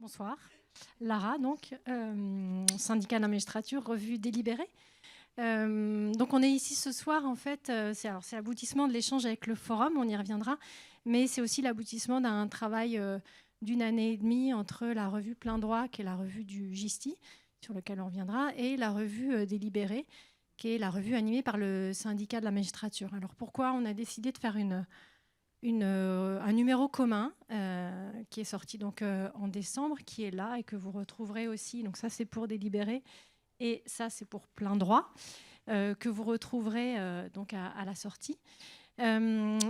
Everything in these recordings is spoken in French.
Bonsoir. Lara, donc, syndicat de la magistrature, revue délibérée. Donc on est ici ce soir, en fait, c'est l'aboutissement de l'échange avec le forum, on y reviendra, mais c'est aussi l'aboutissement d'un travail d'une année et demie entre la revue Plein Droit, qui est la revue du GISTI, sur lequel on reviendra, et la revue délibérée, qui est la revue animée par le syndicat de la magistrature. Alors pourquoi on a décidé de faire un numéro commun qui est sorti donc, en décembre, qui est là et que vous retrouverez aussi. Donc ça, c'est pour délibérer et ça, c'est pour Plein Droit, que vous retrouverez donc à la sortie.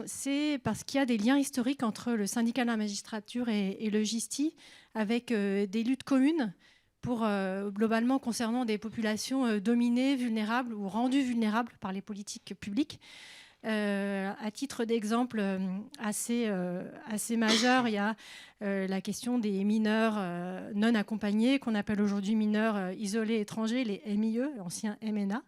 C'est parce qu'il y a des liens historiques entre le syndicat de la magistrature et le GISTI, avec des luttes communes pour globalement concernant des populations dominées, vulnérables ou rendues vulnérables par les politiques publiques. À titre d'exemple assez majeur, il y a la question des mineurs non accompagnés, qu'on appelle aujourd'hui mineurs isolés étrangers, les MIE, anciens MNA.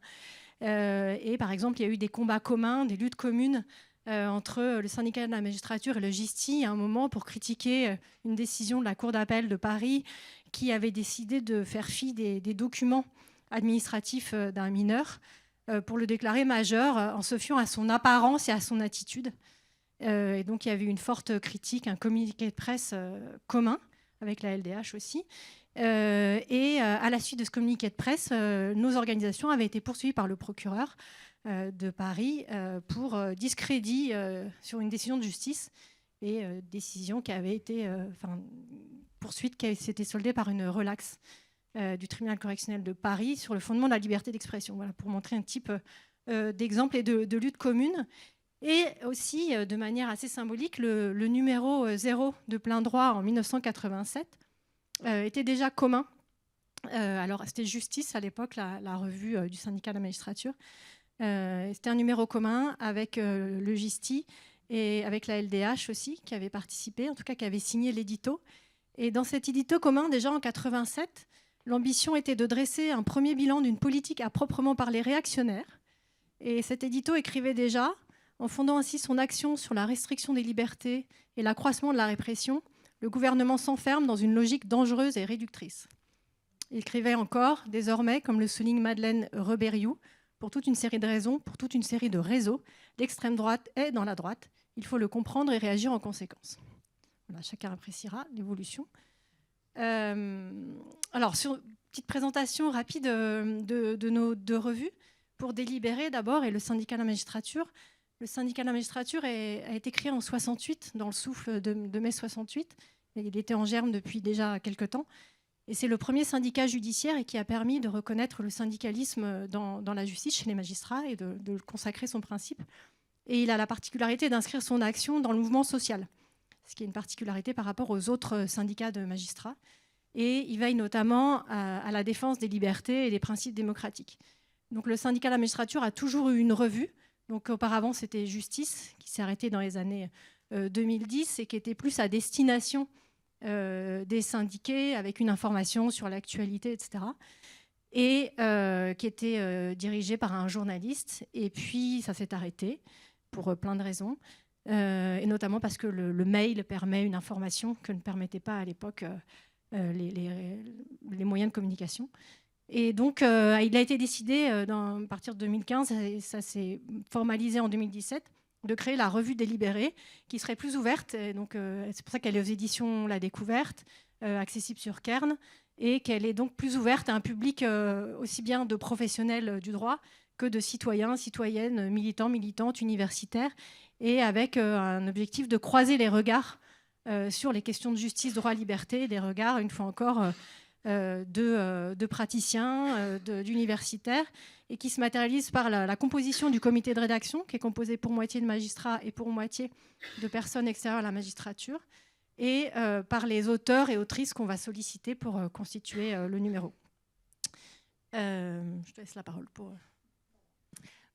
Et par exemple, il y a eu des combats communs, des luttes communes entre le syndicat de la magistrature et le GISTI à un moment pour critiquer une décision de la Cour d'appel de Paris qui avait décidé de faire fi des documents administratifs d'un mineur pour le déclarer majeur en se fiant à son apparence et à son attitude. Et donc il y avait une forte critique, un communiqué de presse commun avec la LDH aussi. Et à la suite de ce communiqué de presse, nos organisations avaient été poursuivies par le procureur de Paris pour discrédit sur une décision de justice, et décision qui avait été, poursuite qui s'était soldée par une relaxe du tribunal correctionnel de Paris sur le fondement de la liberté d'expression. Voilà, pour montrer un type d'exemple et de lutte commune. Et aussi, de manière assez symbolique, le numéro 0 de Plein Droit en 1987 était déjà commun. Alors, c'était Justice à l'époque, la revue du syndicat de la magistrature. C'était un numéro commun avec le GISTI et avec la LDH aussi, qui avait participé, en tout cas qui avait signé l'édito. Et dans cet édito commun, déjà en 87, l'ambition était de dresser un premier bilan d'une politique à proprement parler réactionnaire. Et cet édito écrivait déjà, en fondant ainsi son action sur la restriction des libertés et l'accroissement de la répression, le gouvernement s'enferme dans une logique dangereuse et réductrice. Il écrivait encore, désormais, comme le souligne Madeleine Reberiou, pour toute une série de raisons, pour toute une série de réseaux, l'extrême droite est dans la droite. Il faut le comprendre et réagir en conséquence. Voilà, chacun appréciera l'évolution. Alors, sur une petite présentation rapide de nos deux revues, pour délibérer d'abord, et le syndicat de la magistrature. Le syndicat de la magistrature a été créé en 68, dans le souffle de mai 68. Il était en germe depuis déjà quelques temps. Et c'est le premier syndicat judiciaire et qui a permis de reconnaître le syndicalisme dans la justice chez les magistrats et de consacrer son principe. Et il a la particularité d'inscrire son action dans le mouvement social, ce qui est une particularité par rapport aux autres syndicats de magistrats. Et il veille notamment à la défense des libertés et des principes démocratiques. Donc le syndicat de la magistrature a toujours eu une revue. Donc auparavant, c'était Justice, qui s'est arrêtée dans les années 2010 et qui était plus à destination des syndiqués, avec une information sur l'actualité, etc. Et qui était dirigée par un journaliste. Et puis, ça s'est arrêté pour plein de raisons. Et notamment parce que le mail permet une information que ne permettaient pas à l'époque les moyens de communication. Et donc, il a été décidé, à partir de 2015, et ça s'est formalisé en 2017, de créer la revue délibérée, qui serait plus ouverte. Et donc, c'est pour ça qu'elle est aux éditions La Découverte, accessible sur Kern, et qu'elle est donc plus ouverte à un public aussi bien de professionnels du droit que de citoyens, citoyennes, militants, militantes, universitaires, et avec un objectif de croiser les regards sur les questions de justice, droit, liberté, des regards, une fois encore, de praticiens, d'universitaires, et qui se matérialise par la composition du comité de rédaction, qui est composé pour moitié de magistrats et pour moitié de personnes extérieures à la magistrature, et par les auteurs et autrices qu'on va solliciter pour constituer le numéro. Je te laisse la parole pour...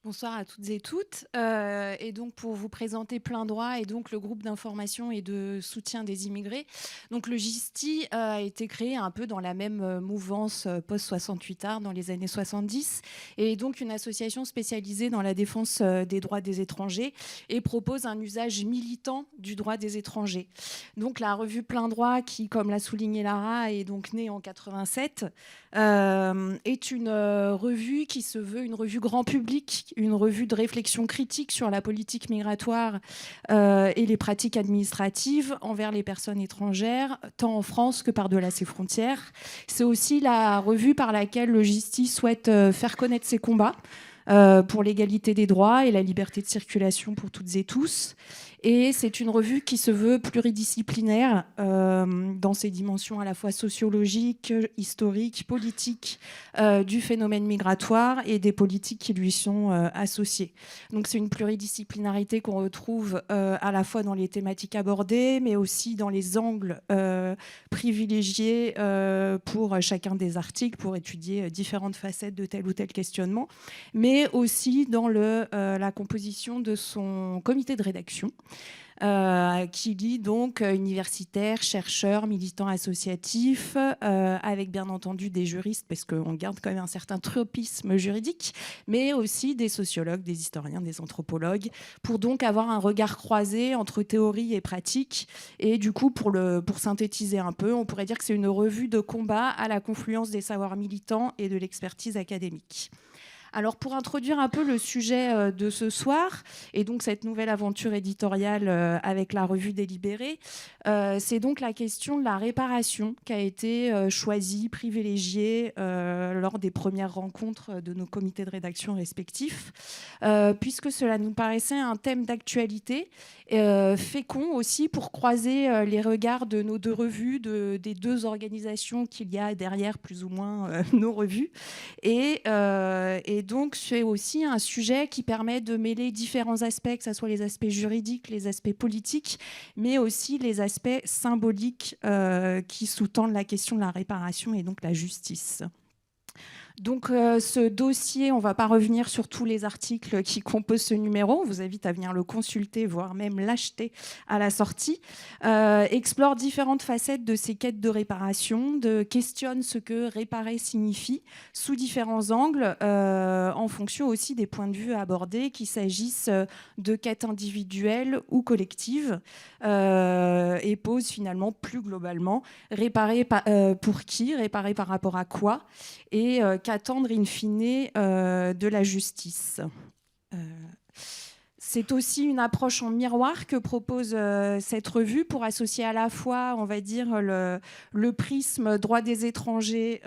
Bonsoir à toutes et toutes. Et donc pour vous présenter Plein Droit et donc le groupe d'information et de soutien des immigrés. Donc le GISTI a été créé un peu dans la même mouvance post-68 art dans les années 70 et donc une association spécialisée dans la défense des droits des étrangers et propose un usage militant du droit des étrangers. Donc la revue Plein Droit qui, comme l'a souligné Lara, est donc née en 87, est une revue qui se veut une revue grand public, une revue de réflexion critique sur la politique migratoire et les pratiques administratives envers les personnes étrangères, tant en France que par-delà ses frontières. C'est aussi la revue par laquelle le GISTI souhaite faire connaître ses combats pour l'égalité des droits et la liberté de circulation pour toutes et tous. Et c'est une revue qui se veut pluridisciplinaire dans ses dimensions à la fois sociologiques, historiques, politiques du phénomène migratoire et des politiques qui lui sont associées. Donc c'est une pluridisciplinarité qu'on retrouve à la fois dans les thématiques abordées, mais aussi dans les angles privilégiés pour chacun des articles, pour étudier différentes facettes de tel ou tel questionnement, mais aussi dans la composition de son comité de rédaction, qui lie donc universitaires, chercheurs, militants associatifs, avec bien entendu des juristes, parce qu'on garde quand même un certain tropisme juridique, mais aussi des sociologues, des historiens, des anthropologues, pour donc avoir un regard croisé entre théorie et pratique. Et du coup, pour synthétiser un peu, on pourrait dire que c'est une revue de combat à la confluence des savoirs militants et de l'expertise académique. Alors pour introduire un peu le sujet de ce soir, et donc cette nouvelle aventure éditoriale avec la revue Délibéré, c'est donc la question de la réparation qui a été choisie, privilégiée lors des premières rencontres de nos comités de rédaction respectifs, puisque cela nous paraissait un thème d'actualité, fécond aussi pour croiser les regards de nos deux revues, des deux organisations qu'il y a derrière plus ou moins nos revues. Et donc, c'est aussi un sujet qui permet de mêler différents aspects, que ce soit les aspects juridiques, les aspects politiques, mais aussi les aspects symboliques qui sous-tendent la question de la réparation et donc la justice. Donc ce dossier, on ne va pas revenir sur tous les articles qui composent ce numéro, on vous invite à venir le consulter, voire même l'acheter à la sortie, explore différentes facettes de ces quêtes de réparation, questionne ce que réparer signifie sous différents angles, en fonction aussi des points de vue abordés, qu'il s'agisse de quêtes individuelles ou collectives, et pose finalement plus globalement réparer pour qui, réparer par rapport à quoi, et qu'attendre in fine de la justice. C'est aussi une approche en miroir que propose cette revue pour associer à la fois, on va dire, le prisme droit des étrangers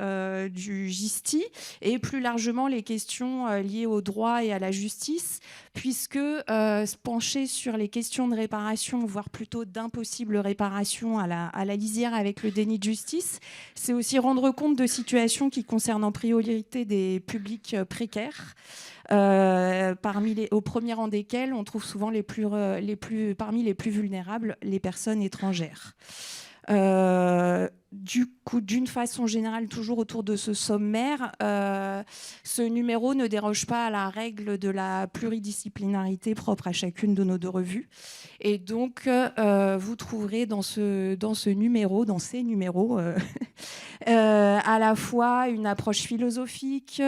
du GISTI et plus largement les questions liées au droit et à la justice, puisque se pencher sur les questions de réparation, voire plutôt d'impossible réparation à la lisière avec le déni de justice, c'est aussi rendre compte de situations qui concernent en priorité des publics précaires, au premier rang desquels on trouve souvent parmi les plus vulnérables, les personnes étrangères. Du coup, d'une façon générale, toujours autour de ce sommaire, ce numéro ne déroge pas à la règle de la pluridisciplinarité propre à chacune de nos deux revues. Et donc, vous trouverez dans ces numéros, à la fois une approche philosophique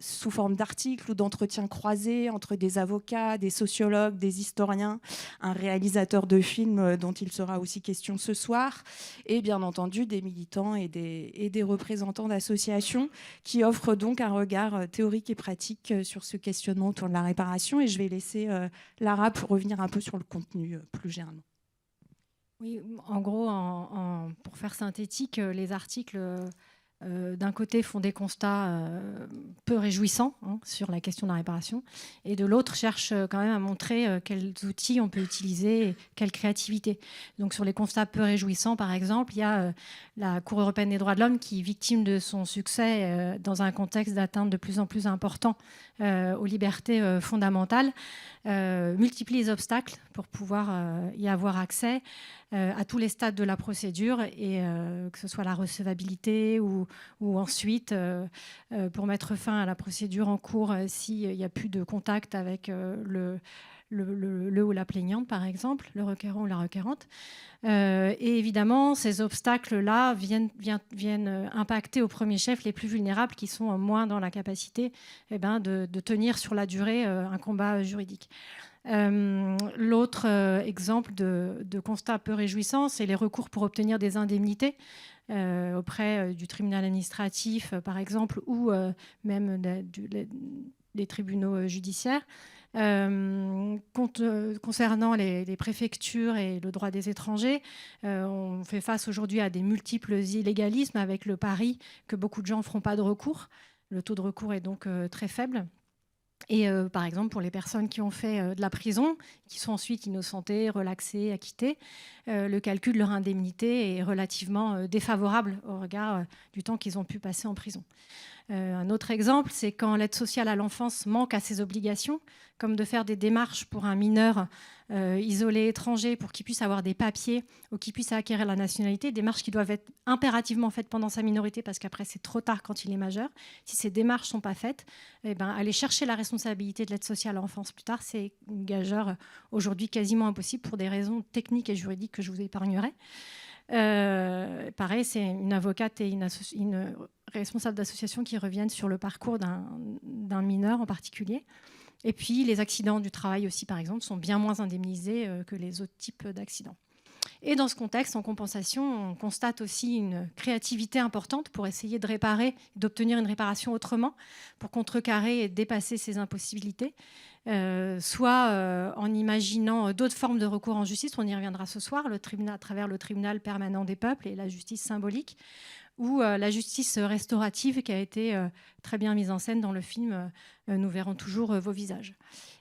sous forme d'articles ou d'entretiens croisés entre des avocats, des sociologues, des historiens, un réalisateur de films dont il sera aussi question ce soir, et bien entendu des militants et des représentants d'associations qui offrent donc un regard théorique et pratique sur ce questionnement autour de la réparation. Et je vais laisser Lara pour revenir un peu sur le contenu plus généralement. Oui, en gros, pour faire synthétique, les articles, d'un côté, font des constats peu réjouissants sur la question de la réparation, et de l'autre, cherchent quand même à montrer quels outils on peut utiliser, et quelle créativité. Donc sur les constats peu réjouissants, par exemple, il y a la Cour européenne des droits de l'homme qui, victime de son succès dans un contexte d'atteinte de plus en plus important aux libertés fondamentales, multiplie les obstacles pour pouvoir y avoir accès à tous les stades de la procédure, et que ce soit la recevabilité ou ou ensuite, pour mettre fin à la procédure en cours s'il n'y a plus de contact avec le ou la plaignante, par exemple, le requérant ou la requérante. Et évidemment, ces obstacles-là viennent impacter au premier chef les plus vulnérables qui sont moins dans la capacité de tenir sur la durée un combat juridique. L'autre exemple de constat peu réjouissant, c'est les recours pour obtenir des indemnités auprès du tribunal administratif, par exemple, ou même des tribunaux judiciaires. Concernant les préfectures et le droit des étrangers, on fait face aujourd'hui à des multiples illégalismes avec le pari que beaucoup de gens ne feront pas de recours. Le taux de recours est donc très faible. Et par exemple, pour les personnes qui ont fait de la prison, qui sont ensuite innocentées, relaxées, acquittées, le calcul de leur indemnité est relativement défavorable au regard du temps qu'ils ont pu passer en prison. Un autre exemple, c'est quand l'aide sociale à l'enfance manque à ses obligations, comme de faire des démarches pour un mineur isolé étranger pour qu'il puisse avoir des papiers ou qu'il puisse acquérir la nationalité, démarches qui doivent être impérativement faites pendant sa minorité parce qu'après c'est trop tard quand il est majeur. Si ces démarches ne sont pas faites, aller chercher la responsabilité de l'aide sociale à l'enfance plus tard, c'est une gageure aujourd'hui quasiment impossible pour des raisons techniques et juridiques que je vous épargnerai. Pareil, c'est une avocate et une responsable d'association qui reviennent sur le parcours d'un mineur en particulier. Et puis, les accidents du travail aussi, par exemple, sont bien moins indemnisés que les autres types d'accidents. Et dans ce contexte, en compensation, on constate aussi une créativité importante pour essayer de réparer, d'obtenir une réparation autrement, pour contrecarrer et dépasser ces impossibilités. Soit en imaginant d'autres formes de recours en justice, on y reviendra ce soir, à travers le tribunal permanent des peuples et la justice symbolique, ou la justice restaurative qui a été très bien mise en scène dans le film Nous verrons toujours vos visages.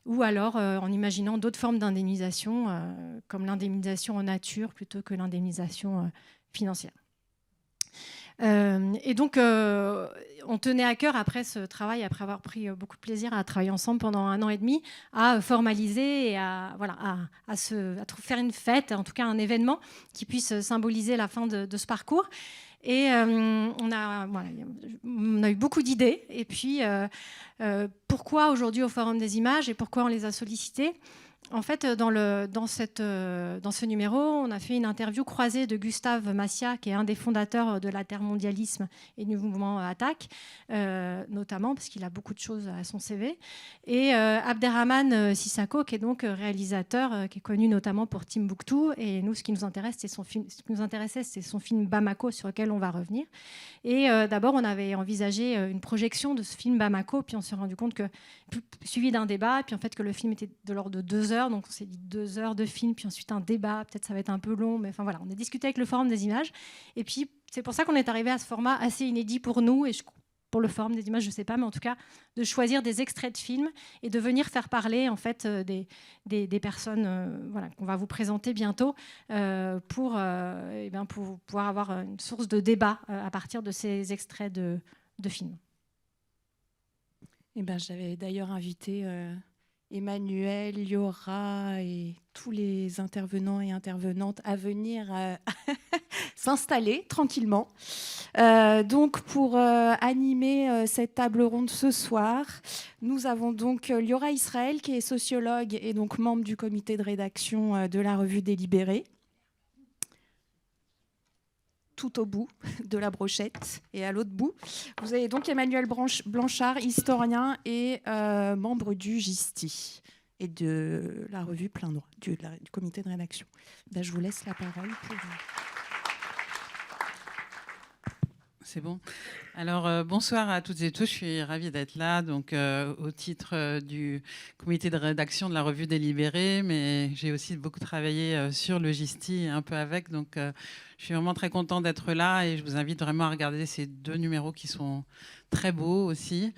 Ou alors en imaginant d'autres formes d'indemnisation, comme l'indemnisation en nature plutôt que l'indemnisation financière. Et donc, on tenait à cœur, après ce travail, après avoir pris beaucoup de plaisir à travailler ensemble pendant 1 an et demi, à formaliser et à faire une fête, en tout cas un événement qui puisse symboliser la fin de ce parcours. Et on a eu beaucoup d'idées. Et puis, pourquoi aujourd'hui au Forum des images et pourquoi on les a sollicités ? En fait, dans ce numéro, on a fait une interview croisée de Gustave Massia, qui est un des fondateurs de l'altermondialisme et du mouvement Attac, notamment parce qu'il a beaucoup de choses à son CV, et Abderrahmane Sissako, qui est donc réalisateur, qui est connu notamment pour Timbuktu. Et nous, ce qui nous intéressait, c'est son film Bamako, sur lequel on va revenir. Et d'abord, on avait envisagé une projection de ce film Bamako, puis on s'est rendu compte que, suivi d'un débat, puis en fait que le film était de l'ordre de 2 heures, donc on s'est dit 2 heures de film, puis ensuite un débat, peut-être ça va être un peu long, mais enfin voilà, on a discuté avec le Forum des images, et puis c'est pour ça qu'on est arrivé à ce format assez inédit pour nous, et pour le Forum des images, je ne sais pas, mais en tout cas, de choisir des extraits de films et de venir faire parler en fait des personnes qu'on va vous présenter bientôt pour pouvoir avoir une source de débat à partir de ces extraits de films. J'avais d'ailleurs invité Emmanuel, Liora et tous les intervenants et intervenantes à venir s'installer tranquillement. Donc, pour animer cette table ronde ce soir, nous avons donc Liora Israël, qui est sociologue et donc membre du comité de rédaction de la revue Délibéré, tout au bout de la brochette, et à l'autre bout, vous avez donc Emmanuel Blanchard, historien et membre du GISTI et de la revue Plein Droit, du comité de rédaction. Je vous laisse la parole pour... C'est bon. Alors, bonsoir à toutes et tous. Je suis ravie d'être là, donc, au titre du comité de rédaction de la revue Délibéré, mais j'ai aussi beaucoup travaillé sur le GISTI, un peu avec, donc je suis vraiment très contente d'être là et je vous invite vraiment à regarder ces 2 numéros qui sont très beaux aussi.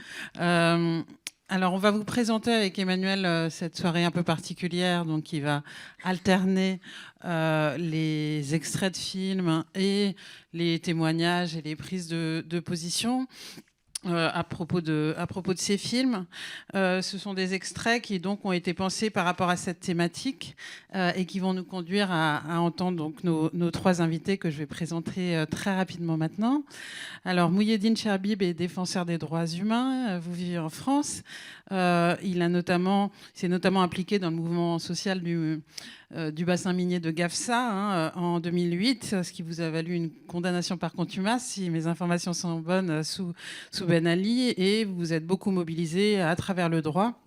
Alors, on va vous présenter avec Emmanuel cette soirée un peu particulière, donc qui va alterner les extraits de films et les témoignages et les prises de position. à propos de ces films. Ce sont des extraits qui donc ont été pensés par rapport à cette thématique et qui vont nous conduire à entendre donc nos trois invités que je vais présenter très rapidement maintenant. Alors, Mouhiedine Cherbib est défenseur des droits humains. Vous vivez en France. Il s'est notamment impliqué dans le mouvement social du bassin minier de Gafsa en 2008, ce qui vous a valu une condamnation par contumace, si mes informations sont bonnes, sous Ben Ali. Et vous vous êtes beaucoup mobilisé à travers le droit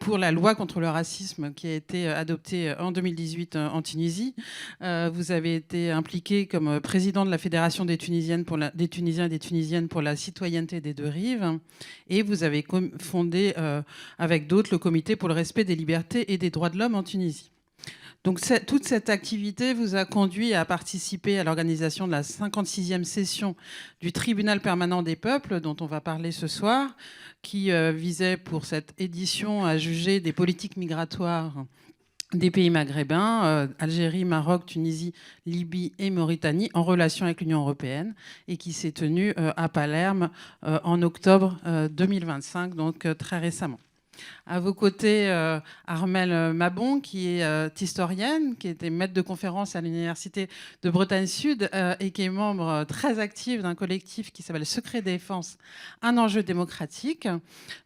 pour la loi contre le racisme qui a été adoptée en 2018 en Tunisie. Vous avez été impliqué comme président de la Fédération des Tunisiens et des Tunisiennes pour la citoyenneté des deux rives. Et vous avez fondé avec d'autres le Comité pour le respect des libertés et des droits de l'homme en Tunisie. Donc toute cette activité vous a conduit à participer à l'organisation de la 56e session du Tribunal permanent des peuples, dont on va parler ce soir, qui visait pour cette édition à juger des politiques migratoires des pays maghrébins, Algérie, Maroc, Tunisie, Libye et Mauritanie, en relation avec l'Union européenne, et qui s'est tenue à Palerme en octobre 2025, donc très récemment. À vos côtés, Armelle Mabon, qui est historienne, qui était maître de conférence à l'Université de Bretagne Sud et qui est membre très actif d'un collectif qui s'appelle Secret Défense, un enjeu démocratique.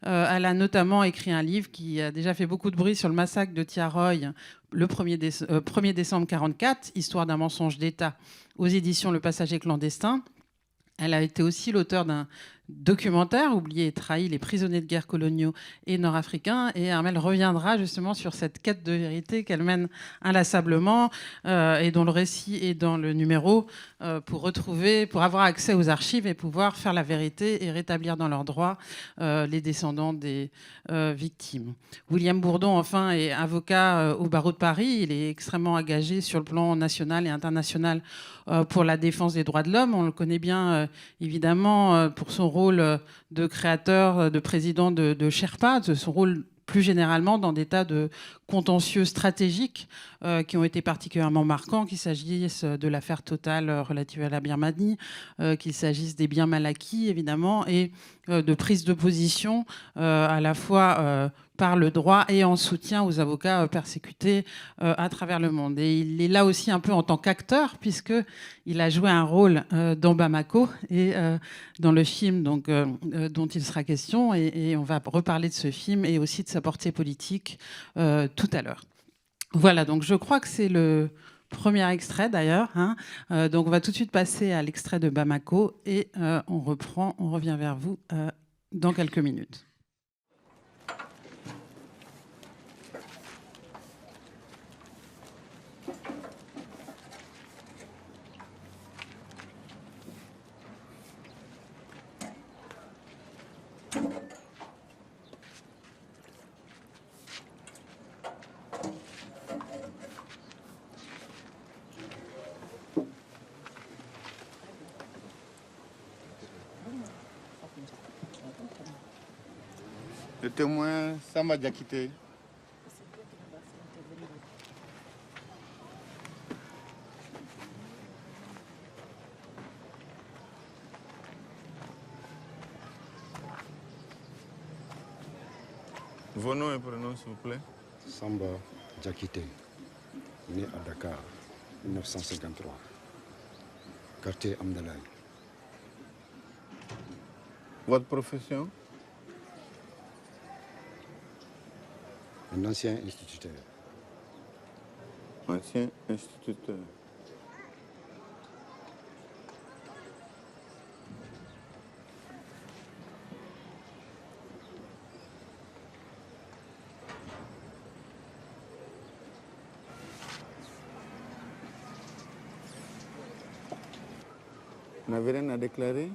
Elle a notamment écrit un livre qui a déjà fait beaucoup de bruit sur le massacre de Tiaroy le 1er décembre 1944, Histoire d'un mensonge d'État, aux éditions Le Passager clandestin. Elle a été aussi l'auteur d'un documentaire, Oublié et trahi, les prisonniers de guerre coloniaux et nord-africains. Et Armelle reviendra justement sur cette quête de vérité qu'elle mène inlassablement et dont le récit est dans le numéro pour avoir accès aux archives et pouvoir faire la vérité et rétablir dans leurs droits les descendants des victimes. William Bourdon, enfin, est avocat au barreau de Paris. Il est extrêmement engagé sur le plan national et international pour la défense des droits de l'homme. On le connaît bien, évidemment, pour son rôle de créateur, de président de Sherpa, de son rôle plus généralement dans des tas de contentieux stratégiques qui ont été particulièrement marquants, qu'il s'agisse de l'affaire Total relative à la Birmanie, qu'il s'agisse des biens mal acquis, évidemment, et de prise de position à la fois par le droit et en soutien aux avocats persécutés à travers le monde. Et il est là aussi un peu en tant qu'acteur, puisqu'il a joué un rôle dans Bamako et dans le film donc, dont il sera question. Et on va reparler de ce film et aussi de sa portée politique tout à l'heure. Voilà, donc je crois que c'est le premier extrait d'ailleurs. Donc on va tout de suite passer à l'extrait de Bamako et on revient vers vous dans quelques minutes. Le témoin Samba Diakité. Vos noms et prénoms, s'il vous plaît. Samba Diakité, né à Dakar, 1953, quartier Amdalaï. Votre profession? Un ancien instituteur. Ancien instituteur. Vous n'avez rien à déclarer?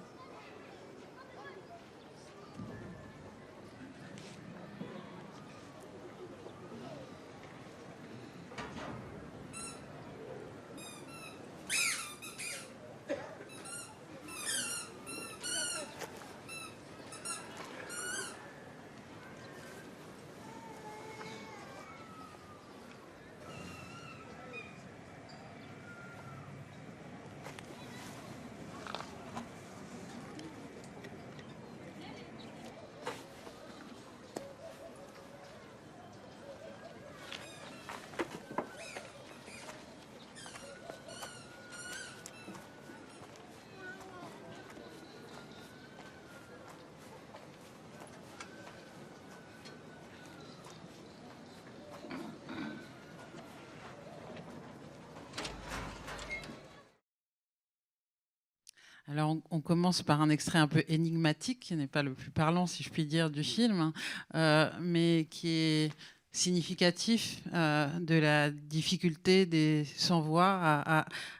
Alors, on commence par un extrait un peu énigmatique, qui n'est pas le plus parlant, si je puis dire, du film, mais qui est significatif de la difficulté des sans-voix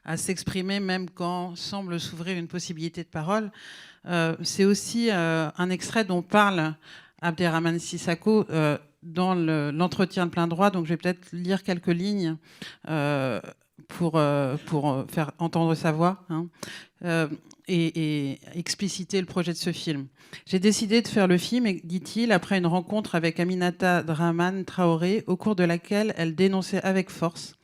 à s'exprimer, même quand semble s'ouvrir une possibilité de parole. C'est aussi un extrait dont parle Abderrahmane Sissako dans l'entretien de plein droit. Donc, je vais peut-être lire quelques lignes pour faire entendre sa voix. Hein. Et expliciter le projet de ce film. J'ai décidé de faire le film, dit-il, après une rencontre avec Aminata Dramane Traoré, au cours de laquelle elle dénonçait avec force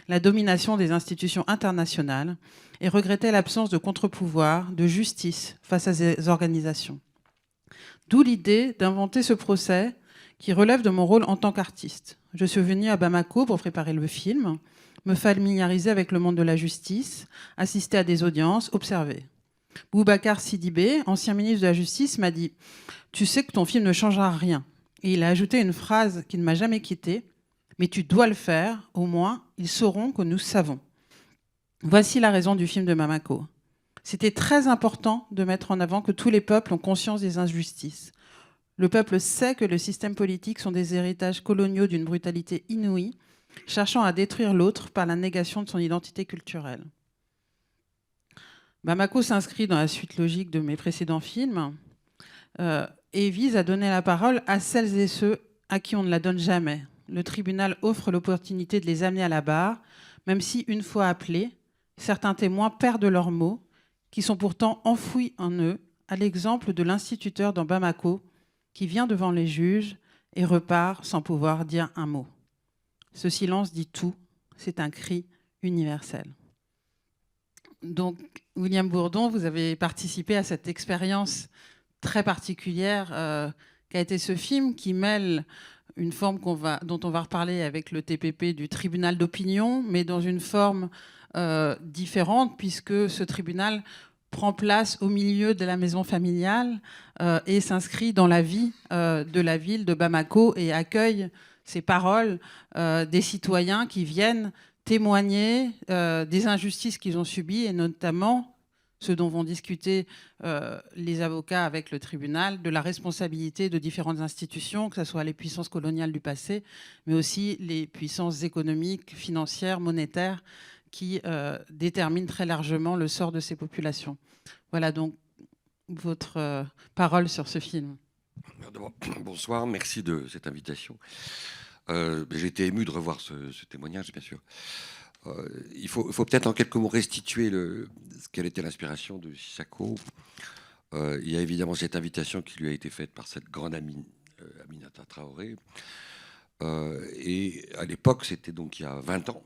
la domination des institutions internationales et regrettait l'absence de contre-pouvoir, de justice face à ces organisations. D'où l'idée d'inventer ce procès qui relève de mon rôle en tant qu'artiste. Je suis venue à Bamako pour préparer le film, me familiariser avec le monde de la justice, assister à des audiences, observer. Boubacar Sidibé, ancien ministre de la Justice, m'a dit « Tu sais que ton film ne changera rien ». Et il a ajouté une phrase qui ne m'a jamais quittée « Mais tu dois le faire, au moins ils sauront que nous savons ». Voici la raison du film de Bamako. C'était très important de mettre en avant que tous les peuples ont conscience des injustices. Le peuple sait que le système politique sont des héritages coloniaux d'une brutalité inouïe, cherchant à détruire l'autre par la négation de son identité culturelle. Bamako s'inscrit dans la suite logique de mes précédents films et vise à donner la parole à celles et ceux à qui on ne la donne jamais. Le tribunal offre l'opportunité de les amener à la barre, même si, une fois appelés, certains témoins perdent leurs mots, qui sont pourtant enfouis en eux, à l'exemple de l'instituteur dans Bamako, qui vient devant les juges et repart sans pouvoir dire un mot. Ce silence dit tout, c'est un cri universel. Donc, William Bourdon, vous avez participé à cette expérience très particulière qu'a été ce film, qui mêle une forme dont on va reparler avec le TPP du tribunal d'opinion, mais dans une forme différente, puisque ce tribunal prend place au milieu de la maison familiale et s'inscrit dans la vie de la ville de Bamako et accueille ces paroles des citoyens qui viennent témoigner des injustices qu'ils ont subies, et notamment ce dont vont discuter les avocats avec le tribunal, de la responsabilité de différentes institutions, que ce soit les puissances coloniales du passé, mais aussi les puissances économiques, financières, monétaires, qui déterminent très largement le sort de ces populations. Voilà donc votre parole sur ce film. Bonsoir, merci de cette invitation. J'ai été ému de revoir ce témoignage, bien sûr. Il faut peut-être en quelques mots restituer quelle était l'inspiration de Sissako. Il y a évidemment cette invitation qui lui a été faite par cette grande amie, Aminata Traoré. Et à l'époque, c'était donc il y a 20 ans.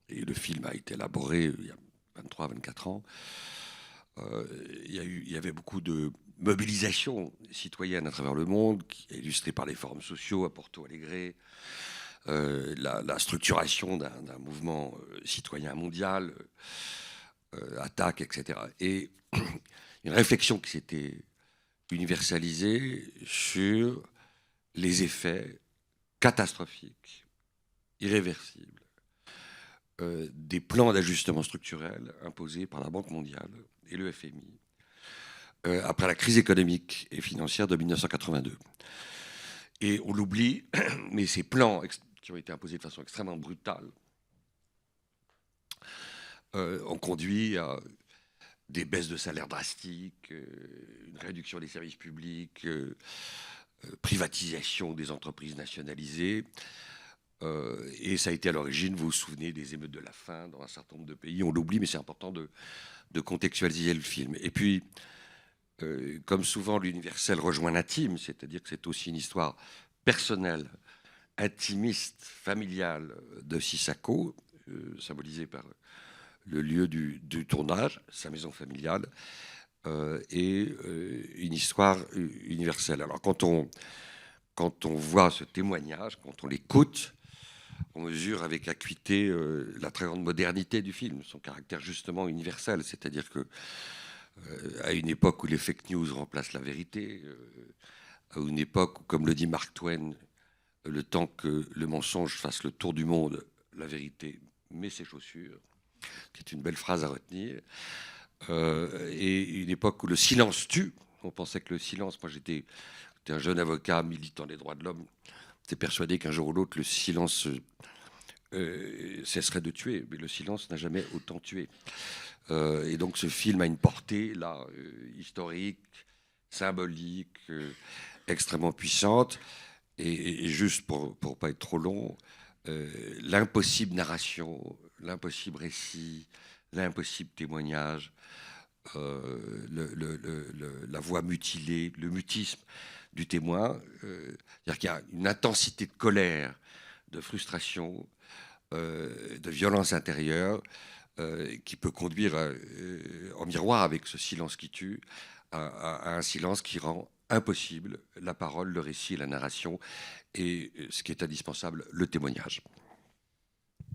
Et le film a été élaboré il y a 23-24 ans. Il y avait beaucoup de mobilisation citoyenne à travers le monde, qui est illustrée par les forums sociaux à Porto Alegre, la structuration d'un mouvement citoyen mondial, attaque, etc. Et une réflexion qui s'était universalisée sur les effets catastrophiques, irréversibles, des plans d'ajustement structurel imposés par la Banque mondiale et le FMI après la crise économique et financière de 1982. Et on l'oublie, mais ces plans qui ont été imposés de façon extrêmement brutale ont conduit à des baisses de salaires drastiques, une réduction des services publics, privatisation des entreprises nationalisées. Et ça a été à l'origine, vous vous souvenez, des émeutes de la faim dans un certain nombre de pays. On l'oublie, mais c'est important de contextualiser le film. Et puis, comme souvent, l'universel rejoint l'intime, c'est-à-dire que c'est aussi une histoire personnelle, intimiste, familiale de Sissako, symbolisée par le lieu du tournage, sa maison familiale, et une histoire universelle. Alors quand on voit ce témoignage, quand on l'écoute, on mesure avec acuité la très grande modernité du film, son caractère justement universel, c'est-à-dire que à une époque où les fake news remplacent la vérité, à une époque où, comme le dit Mark Twain, le temps que le mensonge fasse le tour du monde, la vérité met ses chaussures, qui est une belle phrase à retenir. et une époque où le silence tue. On pensait que le silence, moi j'étais un jeune avocat militant des droits de l'homme, j'étais persuadé qu'un jour ou l'autre le silence cesserait de tuer, mais le silence n'a jamais autant tué. Et donc ce film a une portée là historique, symbolique, extrêmement puissante. Et juste pour pas être trop long, l'impossible narration, l'impossible récit, l'impossible témoignage, la voix mutilée, le mutisme du témoin, c'est-à-dire qu'il y a une intensité de colère, de frustration, de violence intérieure qui peut conduire en miroir avec ce silence qui tue à un silence qui rend impossible la parole, le récit, la narration et ce qui est indispensable, le témoignage.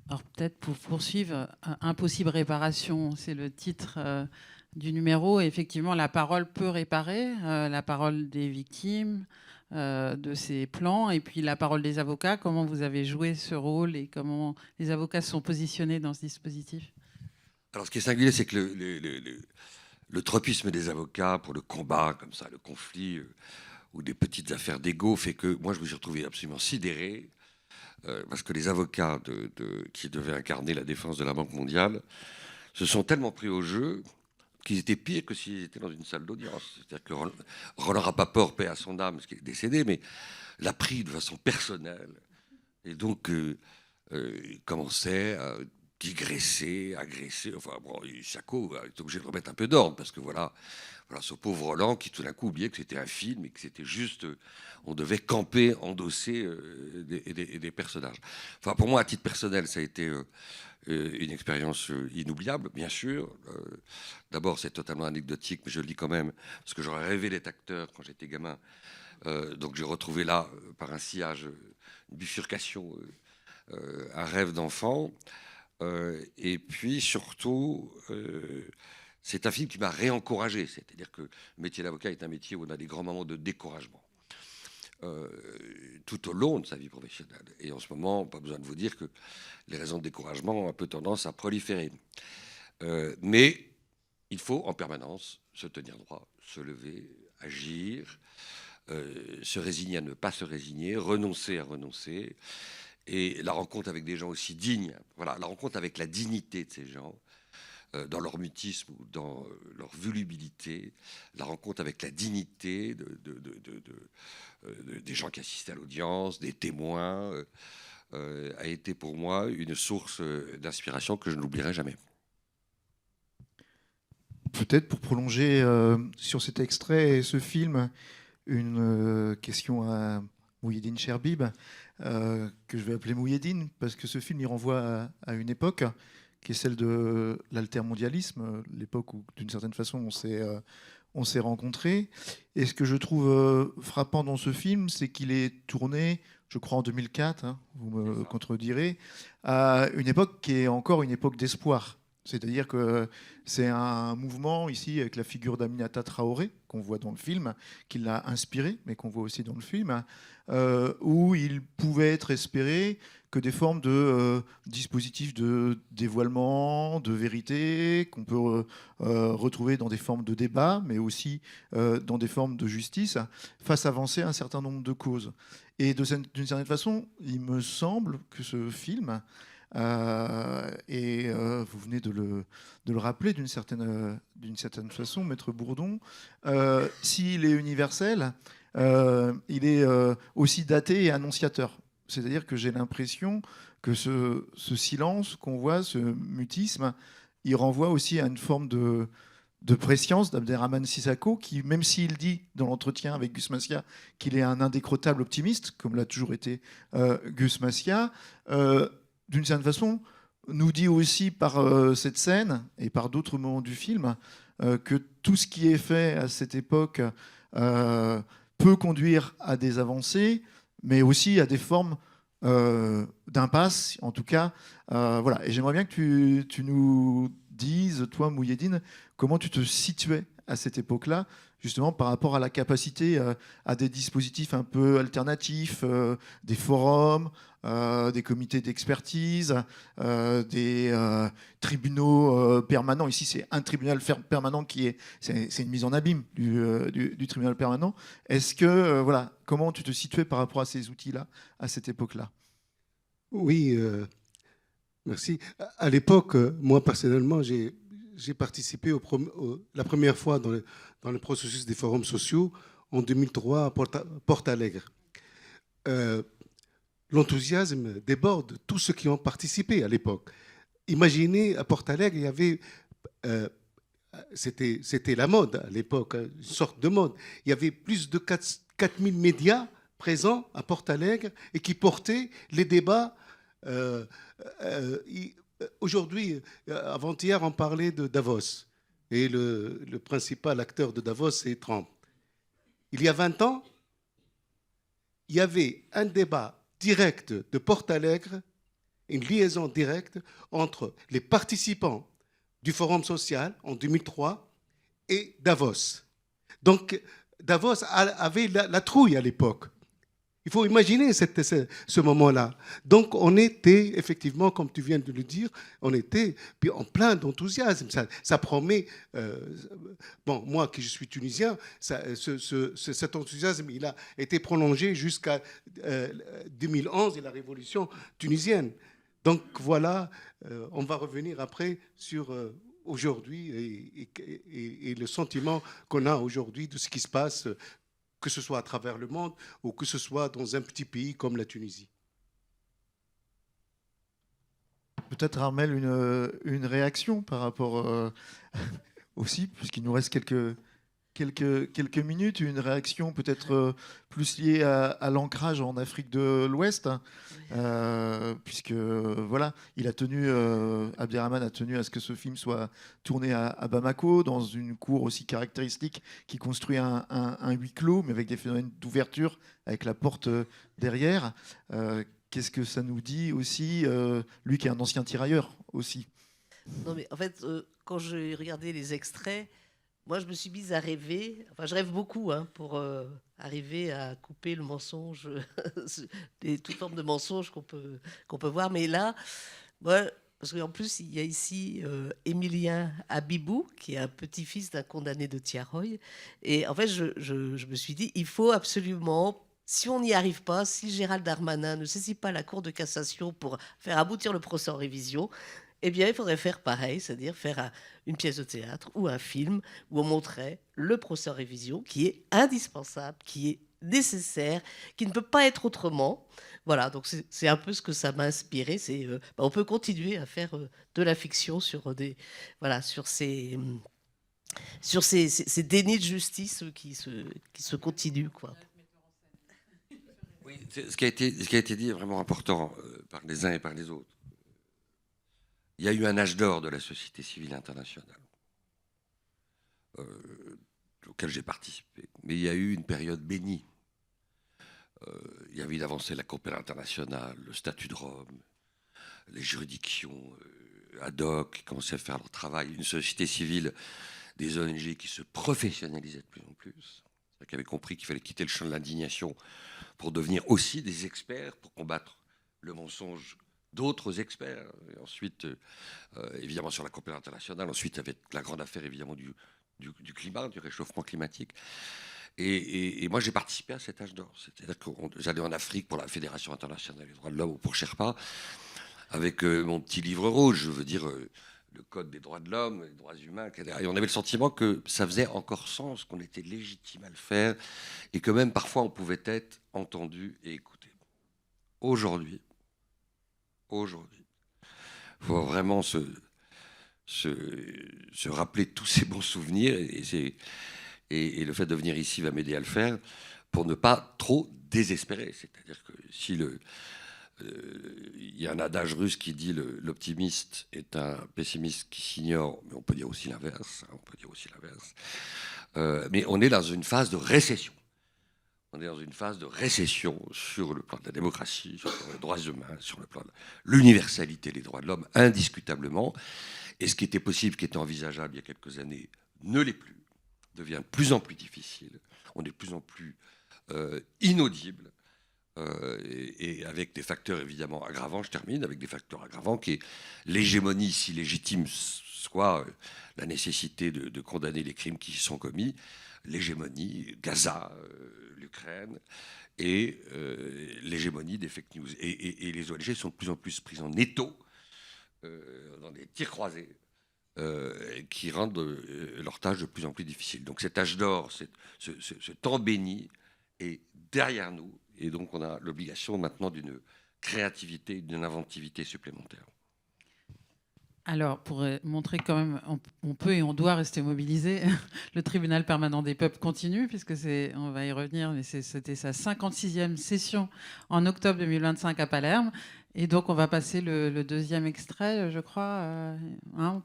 Alors peut-être pour poursuivre, Impossible réparation, c'est le titre du numéro. Et effectivement, la parole peut réparer, la parole des victimes, de ces plans, et puis la parole des avocats. Comment vous avez joué ce rôle et comment les avocats se sont positionnés dans ce dispositif? Alors ce qui est singulier, c'est que le tropisme des avocats pour le combat, comme ça, le conflit ou des petites affaires d'ego, fait que moi je me suis retrouvé absolument sidéré parce que les avocats qui devaient incarner la défense de la Banque mondiale se sont tellement pris au jeu qu'ils étaient pires que s'ils étaient dans une salle d'audience. C'est-à-dire que Roland Rapaport, paix à son âme, ce qui est décédé, mais l'a pris de façon personnelle. Et donc, il commençait à digresser, agresser. Enfin, bon, Charcot est obligé de remettre un peu d'ordre, parce que voilà, ce pauvre Roland qui tout d'un coup oubliait que c'était un film et que c'était juste, on devait camper, endosser des personnages. Enfin, pour moi, à titre personnel, ça a été une expérience inoubliable, bien sûr. D'abord, c'est totalement anecdotique, mais je le dis quand même, parce que j'aurais rêvé d'être acteur quand j'étais gamin. Donc j'ai retrouvé là, par un sillage, une bifurcation, un rêve d'enfant. Et puis surtout, c'est un film qui m'a réencouragé. C'est-à-dire que le métier d'avocat est un métier où on a des grands moments de découragement. Tout au long de sa vie professionnelle. Et en ce moment, pas besoin de vous dire que les raisons de découragement ont un peu tendance à proliférer. Mais il faut en permanence se tenir droit, se lever, agir, se résigner à ne pas se résigner, renoncer à renoncer. Et la rencontre avec des gens aussi dignes, voilà, la rencontre avec la dignité de ces gens, dans leur mutisme ou dans leur volubilité, la rencontre avec la dignité des gens qui assistaient à l'audience, des témoins, a été pour moi une source d'inspiration que je n'oublierai jamais. Peut-être pour prolonger sur cet extrait et ce film, une question à Mouhidine Cherbib, que je vais appeler Mouhidine, parce que ce film il renvoie à une époque qui est celle de l'altermondialisme, l'époque où d'une certaine façon on s'est rencontrés. Et ce que je trouve frappant dans ce film, c'est qu'il est tourné, je crois en 2004, hein, vous me contredirez, à une époque qui est encore une époque d'espoir. C'est-à-dire que c'est un mouvement ici avec la figure d'Aminata Traoré, qu'on voit dans le film, qui l'a inspiré, mais qu'on voit aussi dans le film, où il pouvait être espéré que des formes de dispositifs de dévoilement, de vérité, qu'on peut retrouver dans des formes de débat, mais aussi dans des formes de justice, fassent avancer un certain nombre de causes. Et d'une certaine façon, il me semble que ce film... et vous venez de le rappeler d'une certaine façon, Maître Bourdon, s'il est universel, il est aussi daté et annonciateur. C'est-à-dire que j'ai l'impression que ce silence qu'on voit, ce mutisme, il renvoie aussi à une forme de prescience d'Abderrahmane Sissako, qui, même s'il dit dans l'entretien avec Gus Massia qu'il est un indécrottable optimiste, comme l'a toujours été Gus Massia, d'une certaine façon, nous dit aussi par cette scène et par d'autres moments du film que tout ce qui est fait à cette époque peut conduire à des avancées, mais aussi à des formes d'impasse, en tout cas. Voilà. Et j'aimerais bien que tu nous dises, toi, Mouhidine, comment tu te situais à cette époque-là, justement par rapport à la capacité à des dispositifs un peu alternatifs, des forums, des comités d'expertise, des tribunaux permanents. Ici, c'est un tribunal permanent c'est une mise en abîme du tribunal permanent. Est-ce que, voilà, comment tu te situais par rapport à ces outils-là, à cette époque-là? Oui, merci. À l'époque, moi personnellement, j'ai participé la première fois dans le processus des forums sociaux en 2003 à Porto Alegre. L'enthousiasme déborde tous ceux qui ont participé à l'époque. Imaginez, à Porto Alegre, il y avait... c'était la mode à l'époque, une sorte de mode. Il y avait plus de 4000 médias présents à Porto Alegre et qui portaient les débats. Aujourd'hui, avant-hier, on parlait de Davos. Et le principal acteur de Davos, c'est Trump. Il y a 20 ans, il y avait un débat direct de Porto Alegre, une liaison directe entre les participants du Forum social en 2003 et Davos. Donc, Davos avait la trouille à l'époque. Il faut imaginer ce moment-là. Donc, on était, effectivement, comme tu viens de le dire, on était en plein d'enthousiasme. Ça promet... bon, moi, qui je suis tunisien, cet enthousiasme, il a été prolongé jusqu'à 2011 et la révolution tunisienne. Donc, voilà, on va revenir après sur... aujourd'hui et le sentiment qu'on a aujourd'hui de ce qui se passe, que ce soit à travers le monde ou que ce soit dans un petit pays comme la Tunisie. Peut-être, Armel, une réaction par rapport aussi, puisqu'il nous reste quelques minutes, une réaction peut-être plus liée à l'ancrage en Afrique de l'Ouest, puisque voilà, Abderrahmane a tenu à ce que ce film soit tourné à Bamako, dans une cour aussi caractéristique qui construit un huis clos, mais avec des phénomènes d'ouverture, avec la porte derrière. Qu'est-ce que ça nous dit aussi, lui qui est un ancien tirailleur aussi? Non, mais en fait, quand j'ai regardé les extraits, moi, je me suis mise à rêver. Enfin, je rêve beaucoup pour arriver à couper le mensonge, toute forme de mensonge qu'on peut voir. Mais là, moi, parce qu'en plus, il y a ici Émilien Abibou, qui est un petit-fils d'un condamné de Tiaroy. Et en fait, je me suis dit, il faut absolument... Si on n'y arrive pas, si Gérald Darmanin ne saisit pas la Cour de cassation pour faire aboutir le procès en révision, eh bien, il faudrait faire pareil, c'est-à-dire faire une pièce de théâtre ou un film où on montrait le procès en révision, qui est indispensable, qui est nécessaire, qui ne peut pas être autrement. Voilà, donc c'est un peu ce que ça m'a inspiré. On peut continuer à faire de la fiction sur ces dénis de justice qui se continuent, quoi. Oui, ce qui a été dit est vraiment important par les uns et par les autres. Il y a eu un âge d'or de la société civile internationale, auquel j'ai participé. Mais il y a eu une période bénie. Il y avait l'avancée de la Cour pénale internationale, le statut de Rome, les juridictions ad hoc qui commençaient à faire leur travail, une société civile, des ONG qui se professionnalisaient de plus en plus, qui avaient compris qu'il fallait quitter le champ de l'indignation pour devenir aussi des experts, pour combattre le mensonge d'autres experts. Et ensuite, évidemment, sur la Cour pénale internationale, ensuite avec la grande affaire, évidemment, du climat, du réchauffement climatique. Et moi, j'ai participé à cet âge d'or. C'est-à-dire que j'allais en Afrique pour la Fédération internationale des droits de l'homme ou pour Sherpa, avec mon petit livre rouge, je veux dire, le code des droits de l'homme, des droits humains, etc. Et on avait le sentiment que ça faisait encore sens, qu'on était légitime à le faire, et que même parfois on pouvait être entendu et écouté. Aujourd'hui, il faut vraiment se rappeler tous ces bons souvenirs, et le fait de venir ici va m'aider à le faire, pour ne pas trop désespérer. C'est-à-dire que si il y a un adage russe qui dit l'optimiste est un pessimiste qui s'ignore, mais on peut dire aussi l'inverse. Mais on est dans une phase de récession. On est dans une phase de récession sur le plan de la démocratie, sur le plan des droits humains, sur le plan de l'universalité des droits de l'homme, indiscutablement. Et ce qui était possible, qui était envisageable il y a quelques années, ne l'est plus. devient de plus en plus difficile, on est de plus en plus inaudible, et avec des facteurs évidemment aggravants, je termine, avec des facteurs aggravants qui est l'hégémonie, si légitime soit la nécessité de condamner les crimes qui y sont commis, l'hégémonie, Gaza, l'Ukraine, et l'hégémonie des fake news. Et les ONG sont de plus en plus prises en étau, dans des tirs croisés, qui rendent leur tâche de plus en plus difficile. Donc cet âge d'or, ce temps béni est derrière nous, et donc on a l'obligation maintenant d'une créativité, d'une inventivité supplémentaire. Alors, pour montrer quand même, on peut et on doit rester mobilisé, le tribunal permanent des peuples continue, puisque on va y revenir, mais c'était sa 56e session en octobre 2025 à Palerme. Et donc, on va passer le deuxième extrait, je crois.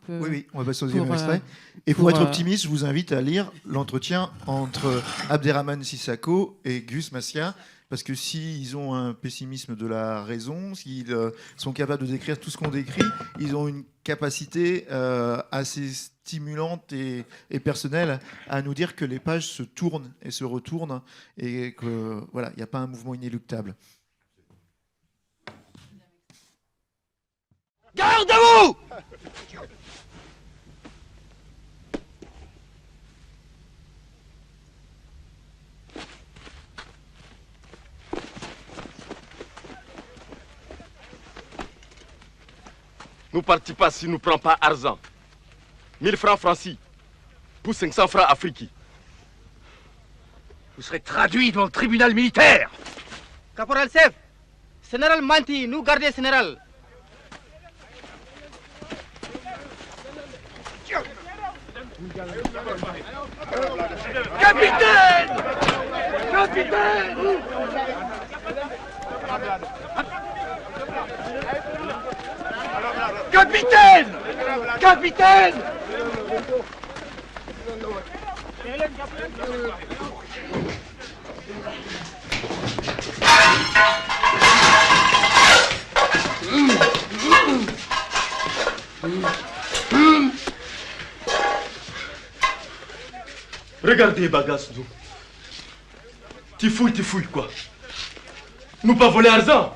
Oui, on va passer au deuxième extrait. Et pour être optimiste, je vous invite à lire l'entretien entre Abderrahmane Sissako et Gus Massia. Parce que s'ils ont un pessimisme de la raison, s'ils sont capables de décrire tout ce qu'on décrit, ils ont une capacité assez stimulante et personnelle à nous dire que les pages se tournent et se retournent et que voilà, il n'y a pas un mouvement inéluctable. Garde à vous! Nous ne partons pas si nous ne prenons pas argent. 1000 francs francis pour 500 francs africains. Vous serez traduit devant le tribunal militaire. Caporal Sef, général Manti, nous gardez général. Capitaine! Capitaine! Capitaine! Capitaine! Regardez, bagasse, nous. Tu fouilles, quoi. Nous pas voler argent.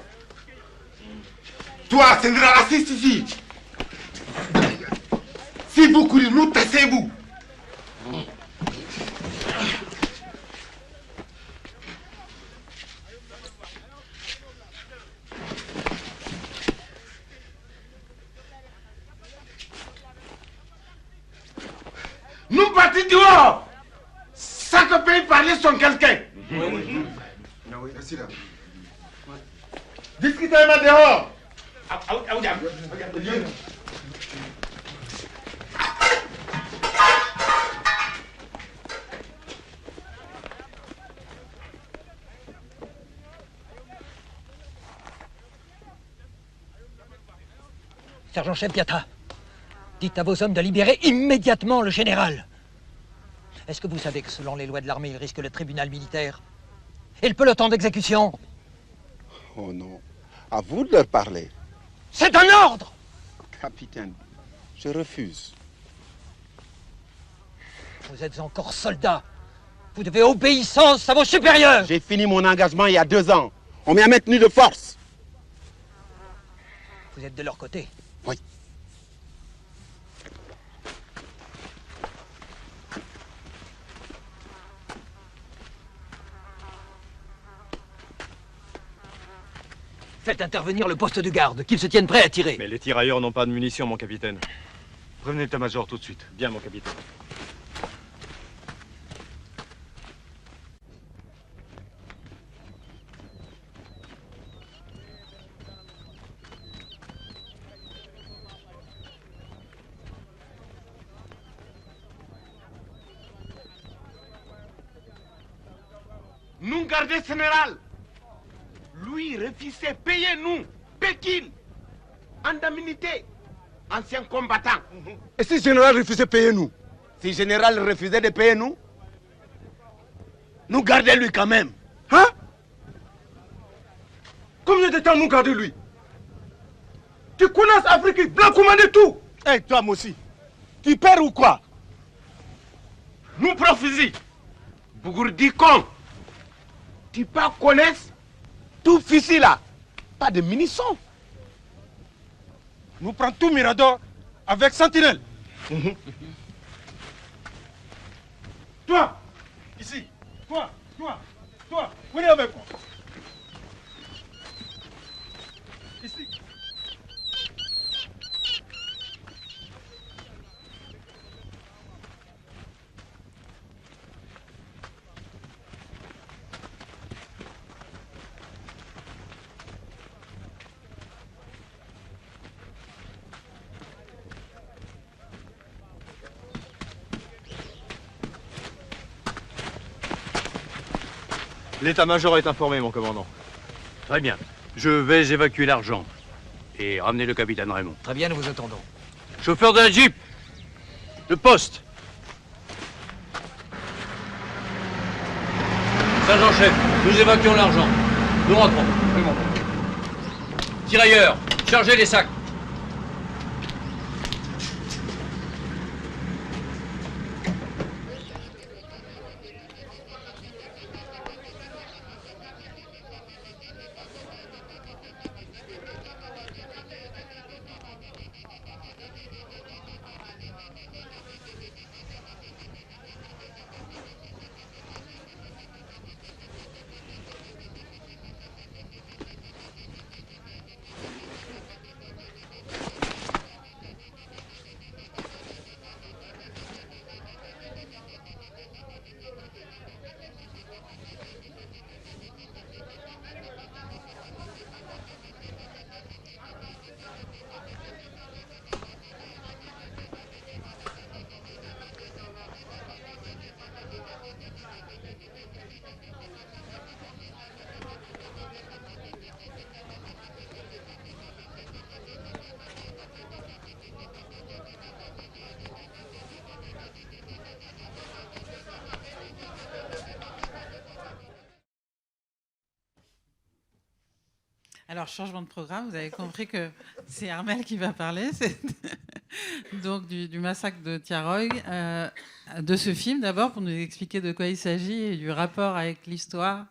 Toi, général, assiste ici. Si vous courez, nous tassez-vous. Nous partons dehors. Ça que peut parler son quelqu'un. Oui. Discutez-moi dehors. Sergent-chef Diatta, dites à vos hommes de libérer immédiatement le général. Est-ce que vous savez que selon les lois de l'armée, il risque le tribunal militaire et le peloton d'exécution? Oh non, à vous de leur parler. C'est un ordre! Capitaine, je refuse. Vous êtes encore soldat. Vous devez obéissance à vos supérieurs. J'ai fini mon engagement il y a 2 ans. On m'a maintenu de force. Vous êtes de leur côté? Oui. Faites intervenir le poste de garde, qu'ils se tiennent prêts à tirer. Mais les tirailleurs n'ont pas de munitions, mon capitaine. Prévenez l'état-major tout de suite. Bien, mon capitaine. Nous gardons général. Lui refusait payer nous, Pékin, indemnité, ancien combattant. Et si le général refusait de payer nous? Si le général refusait de payer nous, nous gardons lui quand même. Hein? Combien de temps nous gardons lui? Tu connais Afrique, blanc commandé tout. Eh, toi, moi aussi. Tu perds ou quoi? Nous prenons fusil. Bougourdi con. Tu pas connaître tout fusil là. Pas de munitions. Nous prenons tout Mirador avec Sentinelle. Toi, ici. Toi, venez avec moi. Ici. L'état-major est informé, mon commandant. Très bien. Je vais évacuer l'argent et ramener le capitaine Raymond. Très bien, nous vous attendons. Chauffeur de la Jeep, le poste. Sergent-chef, nous évacuons l'argent. Nous rentrons. Oui, mon père. Tirailleurs, chargez les sacs. Alors, changement de programme, vous avez compris que c'est Armel qui va parler, donc du massacre de Tiaroy, de ce film d'abord, pour nous expliquer de quoi il s'agit et du rapport avec l'histoire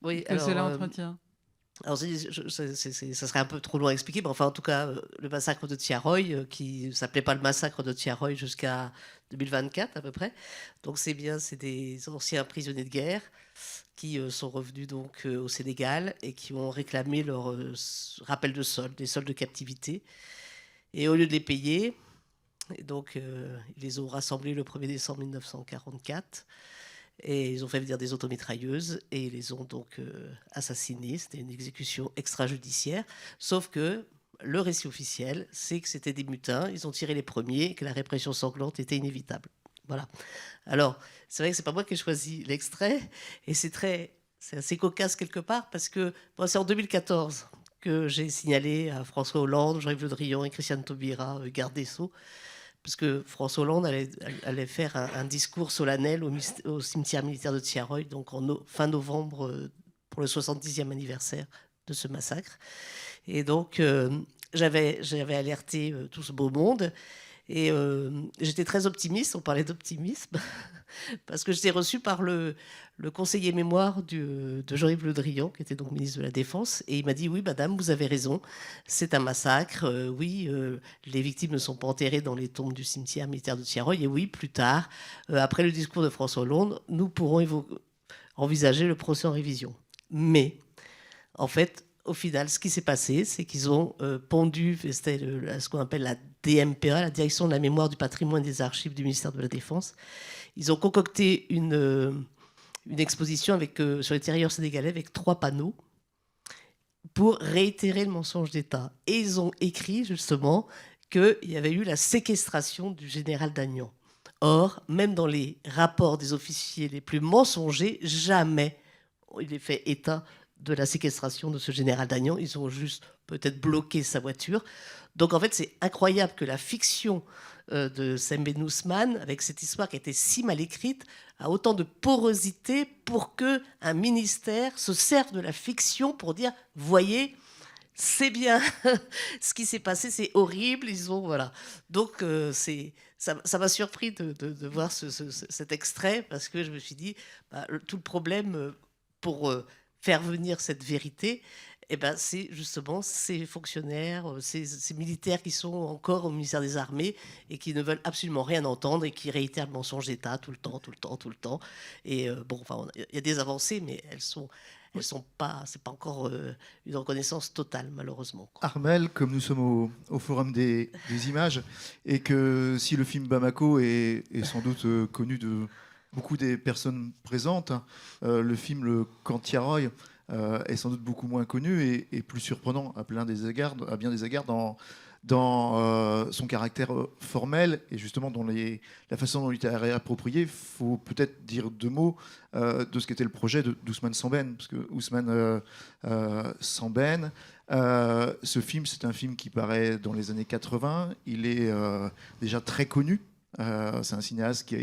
que cela entretient. Alors, ça serait un peu trop loin à expliquer, mais enfin, en tout cas, le massacre de Tiaroy, qui ne s'appelait pas le massacre de Tiaroy jusqu'à 2024 à peu près. Donc, c'est des anciens prisonniers de guerre qui sont revenus donc au Sénégal et qui ont réclamé leur rappel de solde, des soldes de captivité. Et au lieu de les payer, donc ils les ont rassemblés le 1er décembre 1944 et ils ont fait venir des automitrailleuses et ils les ont donc assassinés. C'était une exécution extrajudiciaire, sauf que le récit officiel, c'est que c'était des mutins, ils ont tiré les premiers et que la répression sanglante était inévitable. Voilà. Alors, c'est vrai que c'est pas moi qui ai choisi l'extrait, et c'est assez cocasse quelque part, parce que c'est en 2014 que j'ai signalé à François Hollande, Jean-Yves Le Drian et Christiane Taubira, garde des Sceaux, parce que François Hollande allait faire un discours solennel au cimetière militaire de Tiaroy, donc fin novembre, pour le 70e anniversaire de ce massacre. Et donc, j'avais alerté tout ce beau monde. Et j'étais très optimiste, on parlait d'optimisme, parce que j'étais reçue par le conseiller mémoire de Jean-Yves Le Drian, qui était donc ministre de la Défense, et il m'a dit « Oui, madame, vous avez raison, c'est un massacre, oui, les victimes ne sont pas enterrées dans les tombes du cimetière militaire de Tiaroy, et oui, plus tard, après le discours de François Hollande, nous pourrons envisager le procès en révision. » Mais, en fait, au final, ce qui s'est passé, c'est qu'ils ont pondu, c'était ce qu'on appelle la DMPA, la Direction de la mémoire, du patrimoine et des archives du ministère de la Défense. Ils ont concocté une exposition sur les tirailleurs sénégalais avec 3 panneaux pour réitérer le mensonge d'État. Et ils ont écrit justement qu'il y avait eu la séquestration du général Dagnan. Or, même dans les rapports des officiers les plus mensongers, jamais il est fait état de la séquestration de ce général Dagnan. Ils ont juste peut-être bloqué sa voiture. Donc en fait, c'est incroyable que la fiction de Sembène Ousmane, avec cette histoire qui a été si mal écrite, a autant de porosité pour qu'un ministère se serve de la fiction pour dire « Voyez, c'est bien ce qui s'est passé, c'est horrible, ils ont voilà. Donc ça m'a surpris de voir cet extrait parce que je me suis dit tout le problème pour faire venir cette vérité, eh ben, c'est justement ces fonctionnaires, ces militaires qui sont encore au ministère des Armées et qui ne veulent absolument rien entendre et qui réitèrent le mensonge d'État tout le temps. Et il y a des avancées, mais elles sont pas, c'est pas encore une reconnaissance totale, malheureusement. Armel, comme nous sommes au Forum des images, et que si le film Bamako est sans doute connu de beaucoup des personnes présentes, le film Le Camp Tiaroy est sans doute beaucoup moins connu et plus surprenant à bien des égards dans son caractère formel et justement dans la façon dont il est réapproprié. Il faut peut-être dire 2 mots de ce qu'était le projet d'Ousmane Sembène, parce que Ousmane Sembène, ce film, c'est un film qui paraît dans les années 80. Il est déjà très connu. C'est un cinéaste qui a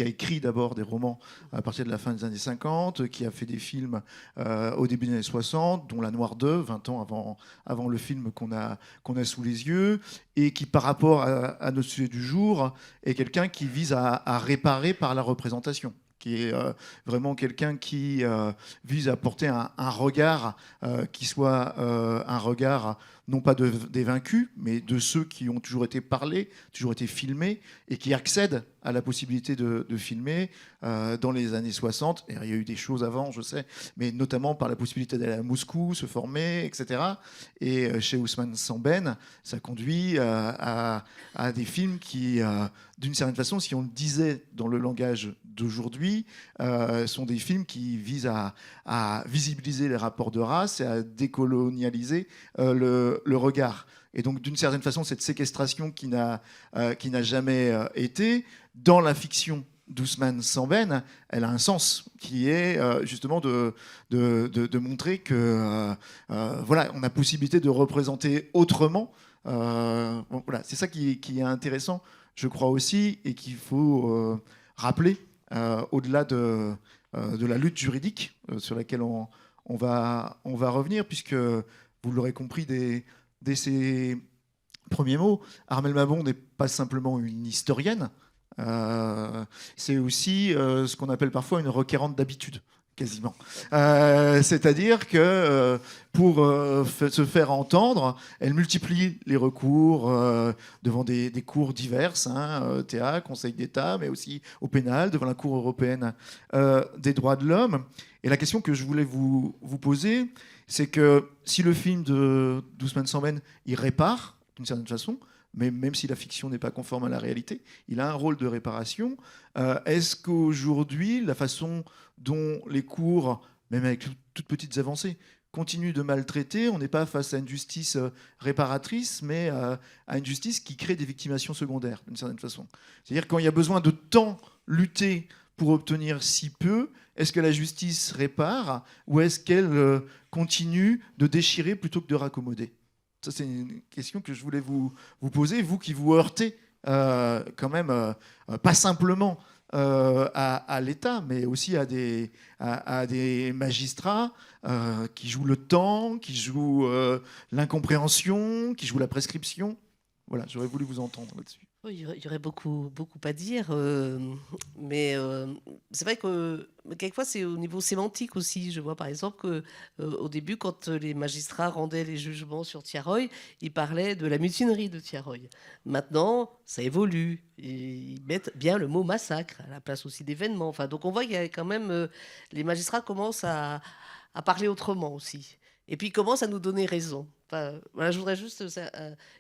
écrit d'abord des romans à partir de la fin des années 50, qui a fait des films au début des années 60, dont La Noire 2, 20 ans avant le film qu'on a sous les yeux, et qui, par rapport à notre sujet du jour, est quelqu'un qui vise à réparer par la représentation, qui est vraiment quelqu'un qui vise à porter un regard qui soit un regard non pas des vaincus, mais de ceux qui ont toujours été parlés, toujours été filmés, et qui accèdent à la possibilité de filmer dans les années 60. Et il y a eu des choses avant, je sais, mais notamment par la possibilité d'aller à Moscou, se former, etc. Et chez Ousmane Sembène, ça conduit à des films qui, d'une certaine façon, si on le disait dans le langage d'aujourd'hui, sont des films qui visent à visibiliser les rapports de race et à décolonialiser le regard. Et donc, d'une certaine façon, cette séquestration qui n'a jamais été, dans la fiction d'Ousmane Sembène, elle a un sens qui est justement de montrer que voilà, on a possibilité de représenter autrement. Voilà, c'est ça qui est intéressant, je crois aussi, et qu'il faut rappeler au-delà de la lutte juridique sur laquelle on va revenir, puisque vous l'aurez compris dès ses premiers mots, Armelle Mabon n'est pas simplement une historienne, c'est aussi ce qu'on appelle parfois une requérante d'habitude, quasiment. C'est-à-dire que pour se faire entendre, elle multiplie les recours devant des cours diverses, TA, Conseil d'État, mais aussi au pénal, devant la Cour européenne des droits de l'homme. Et la question que je voulais vous poser, c'est que si le film d'Ousmane Sembène, il répare d'une certaine façon, mais même si la fiction n'est pas conforme à la réalité, il a un rôle de réparation. Est-ce qu'aujourd'hui, la façon dont les cours, même avec toutes petites avancées, continuent de maltraiter, on n'est pas face à une justice réparatrice, mais à une justice qui crée des victimations secondaires, d'une certaine façon. C'est-à-dire quand il y a besoin de tant lutter pour obtenir si peu, est-ce que la justice répare ou est-ce qu'elle continue de déchirer plutôt que de raccommoder ? Ça, c'est une question que je voulais vous poser, vous qui vous heurtez quand même, pas simplement à l'État, mais aussi à des magistrats qui jouent le temps, qui jouent l'incompréhension, qui jouent la prescription. Voilà, j'aurais voulu vous entendre là-dessus. Oui, il y aurait beaucoup à dire, mais c'est vrai que quelquefois c'est au niveau sémantique aussi. Je vois par exemple qu'au début, quand les magistrats rendaient les jugements sur Tiaroy, ils parlaient de la mutinerie de Tiaroy. Maintenant, ça évolue. Ils mettent bien le mot massacre à la place aussi d'événement. Enfin, donc on voit qu'il y a quand même les magistrats commencent à parler autrement aussi. Et puis ils commencent à nous donner raison. Enfin, voilà, je voudrais juste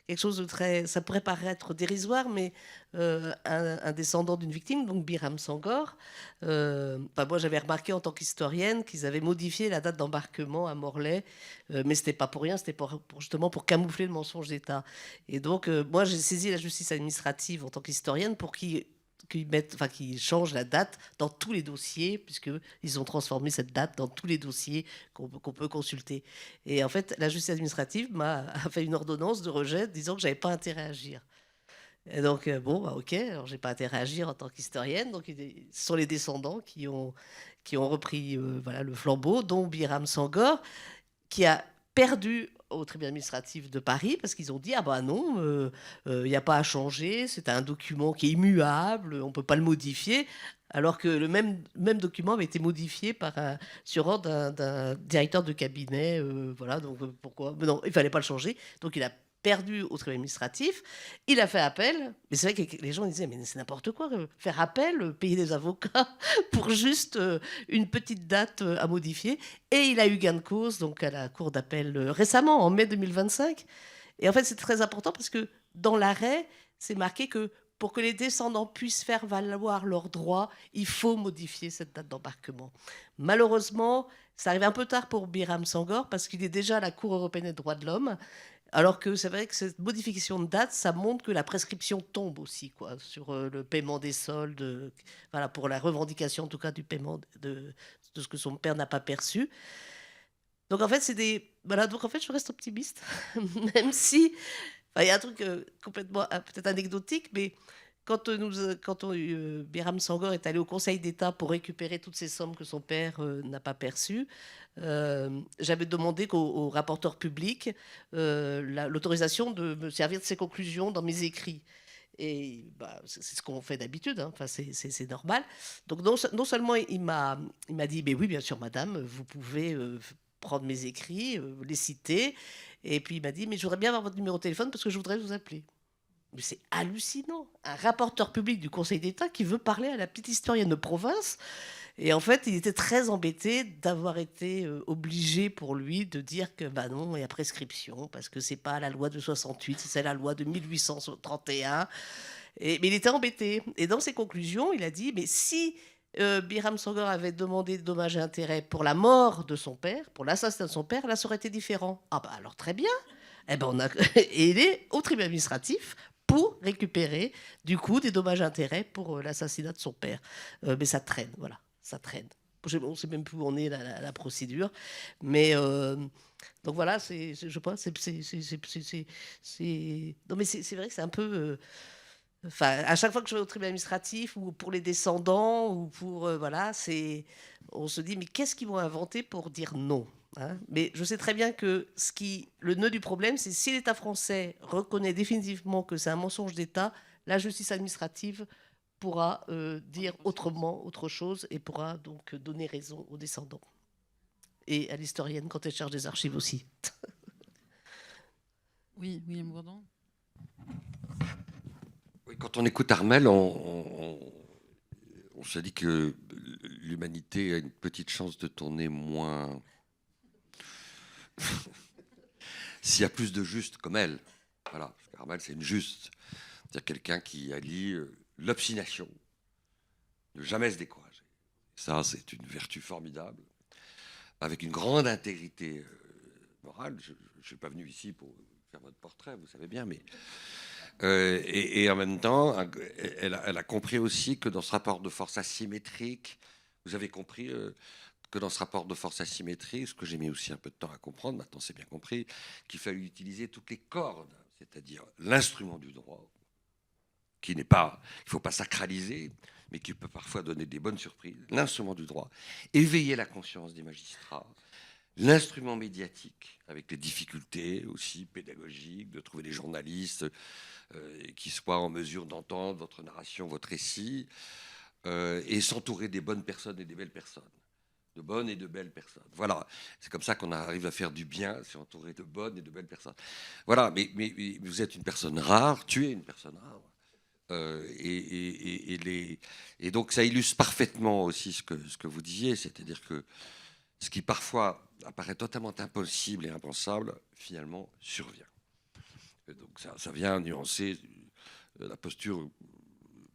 quelque chose de très... Ça pourrait paraître dérisoire, mais un descendant d'une victime, donc Biram Sangor, moi j'avais remarqué en tant qu'historienne qu'ils avaient modifié la date d'embarquement à Morlaix, mais c'était pas pour rien, c'était justement pour camoufler le mensonge d'État. Et donc moi j'ai saisi la justice administrative en tant qu'historienne pour qu'ils changent la date dans tous les dossiers, puisqu'ils ont transformé cette date dans tous les dossiers qu'on peut consulter. Et en fait, la justice administrative a fait une ordonnance de rejet disant que je n'avais pas intérêt à agir. Et donc, ok, alors j'ai pas intérêt à agir en tant qu'historienne. Donc, ce sont les descendants qui ont repris le flambeau, dont Biram Sangor, qui a perdu au tribunal administratif de Paris parce qu'ils ont dit ah bah non, il n'y a pas à changer, c'est un document qui est immuable, on ne peut pas le modifier, alors que le même document avait été modifié sur ordre d'un directeur de cabinet, voilà, donc pourquoi? Mais non, il fallait pas le changer, donc il a perdu au tribunal administratif, il a fait appel, mais c'est vrai que les gens disaient mais c'est n'importe quoi, faire appel, payer des avocats pour juste une petite date à modifier, et il a eu gain de cause donc à la cour d'appel récemment, en mai 2025, et en fait c'est très important parce que dans l'arrêt, c'est marqué que pour que les descendants puissent faire valoir leurs droits, il faut modifier cette date d'embarquement. Malheureusement, ça arrive un peu tard pour Biram Sangor parce qu'il est déjà à la Cour européenne des droits de l'homme. Alors que c'est vrai que cette modification de date, ça montre que la prescription tombe aussi, quoi, sur le paiement des soldes, voilà, pour la revendication en tout cas du paiement de ce que son père n'a pas perçu. Donc en fait, voilà, donc en fait, je reste optimiste, même si il y a un truc complètement peut-être anecdotique, mais quand Biram Sangor est allé au Conseil d'État pour récupérer toutes ces sommes que son père n'a pas perçues, j'avais demandé au rapporteur public l'autorisation de me servir de ses conclusions dans mes écrits. Et bah, c'est ce qu'on fait d'habitude, hein. Enfin, c'est normal. Donc non seulement il m'a dit, mais oui, bien sûr, madame, vous pouvez prendre mes écrits, les citer. Et puis il m'a dit, mais je voudrais bien avoir votre numéro de téléphone parce que je voudrais vous appeler. Mais c'est hallucinant. Un rapporteur public du Conseil d'État qui veut parler à la petite historienne de province. Et en fait, il était très embêté d'avoir été obligé pour lui de dire que bah non, il y a prescription, parce que c'est pas la loi de 68, c'est la loi de 1831. Mais il était embêté. Et dans ses conclusions, il a dit, mais si Biram Sangor avait demandé des dommages et intérêts pour la mort de son père, pour l'assassinat de son père, là, ça aurait été différent. Ah bah alors très bien. Eh ben et il est au tribunal administratif pour récupérer du coup des dommages et intérêts pour l'assassinat de son père. Mais ça traîne, voilà, ça traîne. On ne sait même plus où en est la procédure. Mais donc voilà, je pense, non mais c'est vrai que c'est un peu. Enfin, à chaque fois que je vais au tribunal administratif ou pour les descendants ou pour voilà, on se dit mais qu'est-ce qu'ils vont inventer pour dire non, hein? Mais je sais très bien que le nœud du problème, c'est si l'État français reconnaît définitivement que c'est un mensonge d'État, la justice administrative pourra dire autrement, autre chose, et pourra donc donner raison aux descendants et à l'historienne quand elle charge des archives aussi. Oui, William Bourdon. Quand on écoute Armelle, on se dit que l'humanité a une petite chance de tourner moins s'il y a plus de justes comme elle. Voilà, parce qu'Armelle, c'est une juste. C'est-à-dire quelqu'un qui allie l'obstination, ne jamais se décourager. Ça, c'est une vertu formidable, avec une grande intégrité morale. Je ne suis pas venu ici pour faire votre portrait, vous savez bien, mais... et en même temps, elle a compris aussi que dans ce rapport de force asymétrique, vous avez compris que dans ce rapport de force asymétrique, ce que j'ai mis aussi un peu de temps à comprendre, maintenant c'est bien compris, qu'il fallait utiliser toutes les cordes, c'est-à-dire l'instrument du droit, qui n'est pas, il ne faut pas sacraliser, mais qui peut parfois donner des bonnes surprises, l'instrument du droit, éveiller la conscience des magistrats, l'instrument médiatique, avec les difficultés aussi pédagogiques, de trouver des journalistes qui soient en mesure d'entendre votre narration, votre récit, et s'entourer des bonnes personnes et des belles personnes. De bonnes et de belles personnes. Voilà, c'est comme ça qu'on arrive à faire du bien, c'est entouré de bonnes et de belles personnes. Voilà, mais vous êtes une personne rare, tu es une personne rare. Et donc ça illustre parfaitement aussi ce que vous disiez, c'est-à-dire que ce qui parfois apparaît totalement impossible et impensable, finalement, survient. Et donc ça vient nuancer la posture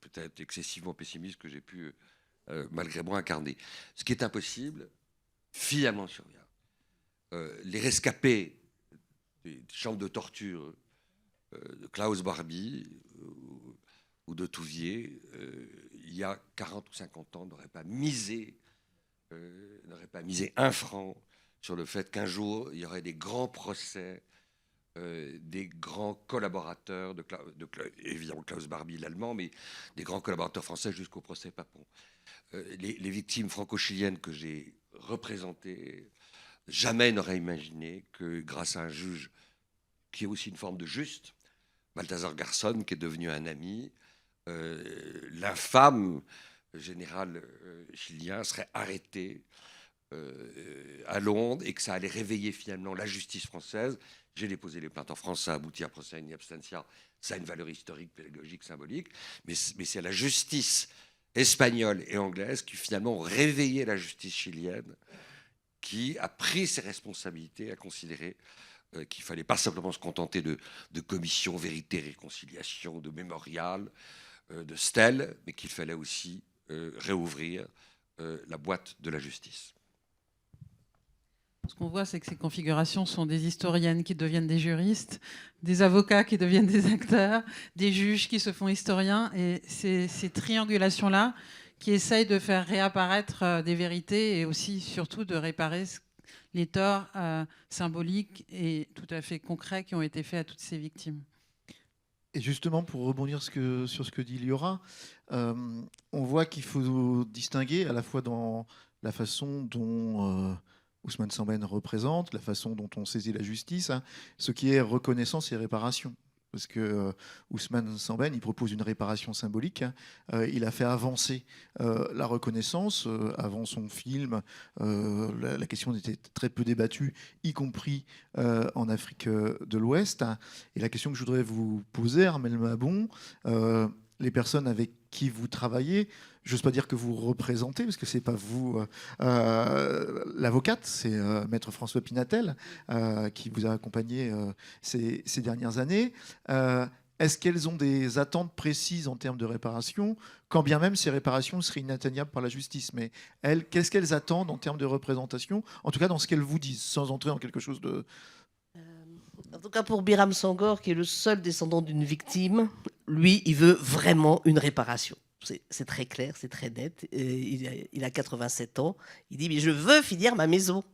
peut-être excessivement pessimiste que j'ai pu, malgré moi, incarner. Ce qui est impossible, finalement, survient. Les rescapés des chambres de torture de Klaus Barbie ou de Touvier, il y a 40 ou 50 ans, n'auraient pas misé un franc sur le fait qu'un jour, il y aurait des grands procès des grands collaborateurs évidemment Klaus Barbie, l'allemand, mais des grands collaborateurs français jusqu'au procès Papon. Les victimes franco-chiliennes que j'ai représentées jamais n'aurait imaginé que grâce à un juge qui est aussi une forme de juste, Balthazar Garzón, qui est devenu un ami, l'infâme général chilien serait arrêté à Londres et que ça allait réveiller finalement la justice française. J'ai déposé les plaintes en France, ça a abouti à procès in absentia, ça a une valeur historique, pédagogique, symbolique, mais c'est la justice espagnole et anglaise qui finalement ont réveillé la justice chilienne, qui a pris ses responsabilités, a considéré qu'il ne fallait pas simplement se contenter de commissions vérité, réconciliation, de mémorial, de stèles, mais qu'il fallait aussi réouvrir la boîte de la justice. Ce qu'on voit, c'est que ces configurations sont des historiennes qui deviennent des juristes, des avocats qui deviennent des acteurs, des juges qui se font historiens, et c'est ces triangulations-là qui essayent de faire réapparaître des vérités et aussi, surtout, de réparer les torts symboliques et tout à fait concrets qui ont été faits à toutes ces victimes. Et justement, pour rebondir sur ce que dit Liora, on voit qu'il faut distinguer à la fois dans la façon dont Ousmane Sembène représente, la façon dont on saisit la justice, hein, ce qui est reconnaissance et réparation. Parce que Ousmane Sembène, il propose une réparation symbolique. Hein. Il a fait avancer la reconnaissance. Avant son film, la question était très peu débattue, y compris en Afrique de l'Ouest. Et la question que je voudrais vous poser, Armelle Mabon, les personnes avec qui vous travaillez, je n'ose pas dire que vous représentez, parce que ce n'est pas vous l'avocate, c'est Maître François Pinatel qui vous a accompagné ces dernières années. Est-ce qu'elles ont des attentes précises en termes de réparation, quand bien même ces réparations seraient inatteignables par la justice? Mais elles, qu'est-ce qu'elles attendent en termes de représentation, en tout cas dans ce qu'elles vous disent, sans entrer dans quelque chose de... En tout cas, pour Biram Sangor, qui est le seul descendant d'une victime, lui, il veut vraiment une réparation. C'est très clair, c'est très net. Il a 87 ans. Il dit, mais je veux finir ma maison.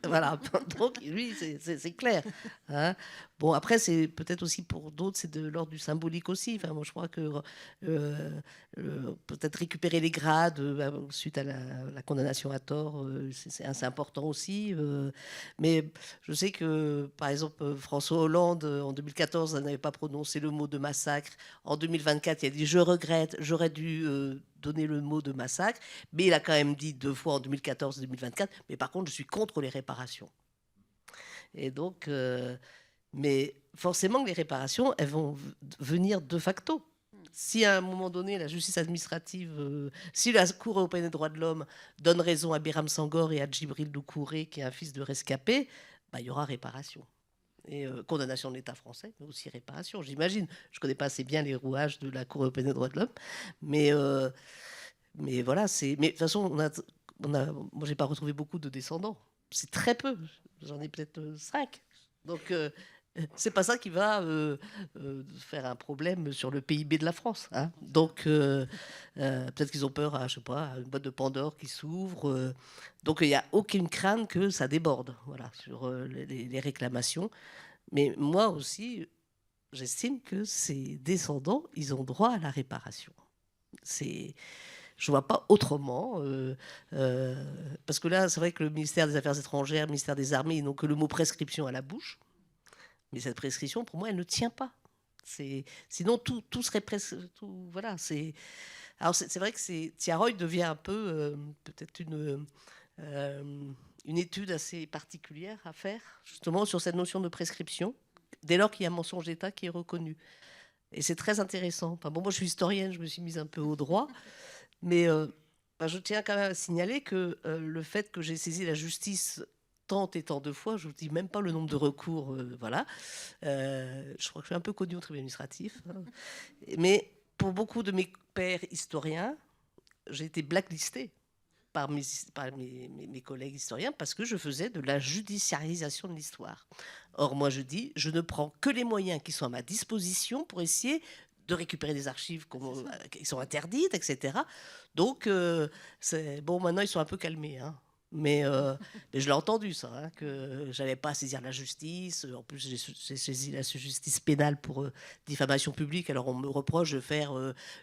Voilà, donc lui, c'est clair. Hein. Bon, après, c'est peut-être aussi pour d'autres, c'est de l'ordre du symbolique aussi. Enfin, moi, je crois que peut-être récupérer les grades suite à la condamnation à tort, c'est important aussi. Mais je sais que, par exemple, François Hollande, en 2014, n'avait pas prononcé le mot de massacre. En 2024, il a dit « je regrette, j'aurais dû... donner le mot de massacre », mais il a quand même dit 2 fois en 2014 et 2024, mais par contre, je suis contre les réparations. Et donc, mais forcément, les réparations, elles vont venir de facto. Si à un moment donné, la justice administrative, si la Cour européenne des droits de l'homme donne raison à Biram Sangor et à Djibril Doucouré, qui est un fils de rescapé, bah, il y aura réparation. Et condamnation de l'État français, mais aussi réparation, j'imagine. Je ne connais pas assez bien les rouages de la Cour européenne des droits de l'homme, mais voilà, c'est. Mais de toute façon, moi, j'ai pas retrouvé beaucoup de descendants. C'est très peu. J'en ai peut-être 5. Donc, c'est pas ça qui va faire un problème sur le PIB de la France. Hein. Donc, peut-être qu'ils ont peur à, je sais pas, à une boîte de Pandore qui s'ouvre. Donc, il n'y a aucune crainte que ça déborde, voilà, sur les réclamations. Mais moi aussi, j'estime que ces descendants, ils ont droit à la réparation. Je ne vois pas autrement. Parce que là, c'est vrai que le ministère des Affaires étrangères, le ministère des Armées, ils n'ont que le mot prescription à la bouche. Mais cette prescription, pour moi, elle ne tient pas. Sinon, tout serait presque... Voilà, alors, c'est vrai que Tiaroy devient un peu peut-être une étude assez particulière à faire, justement, sur cette notion de prescription, dès lors qu'il y a un mensonge d'État qui est reconnu. Et c'est très intéressant. Enfin, bon, moi, je suis historienne, je me suis mise un peu au droit, mais je tiens quand même à signaler que le fait que j'ai saisi la justice tant et tant de fois, je ne vous dis même pas le nombre de recours, voilà. Je crois que je suis un peu connue au tribunal administratif. Hein. Mais pour beaucoup de mes pairs historiens, j'ai été blacklistée par mes collègues historiens parce que je faisais de la judiciarisation de l'histoire. Or, moi, je dis, je ne prends que les moyens qui sont à ma disposition pour essayer de récupérer des archives qui sont interdites, etc. Donc, bon, maintenant, ils sont un peu calmés, hein. Mais je l'ai entendu, ça, hein, que je n'avais pas à saisir la justice. En plus, j'ai saisi la justice pénale pour diffamation publique. Alors, on me reproche de faire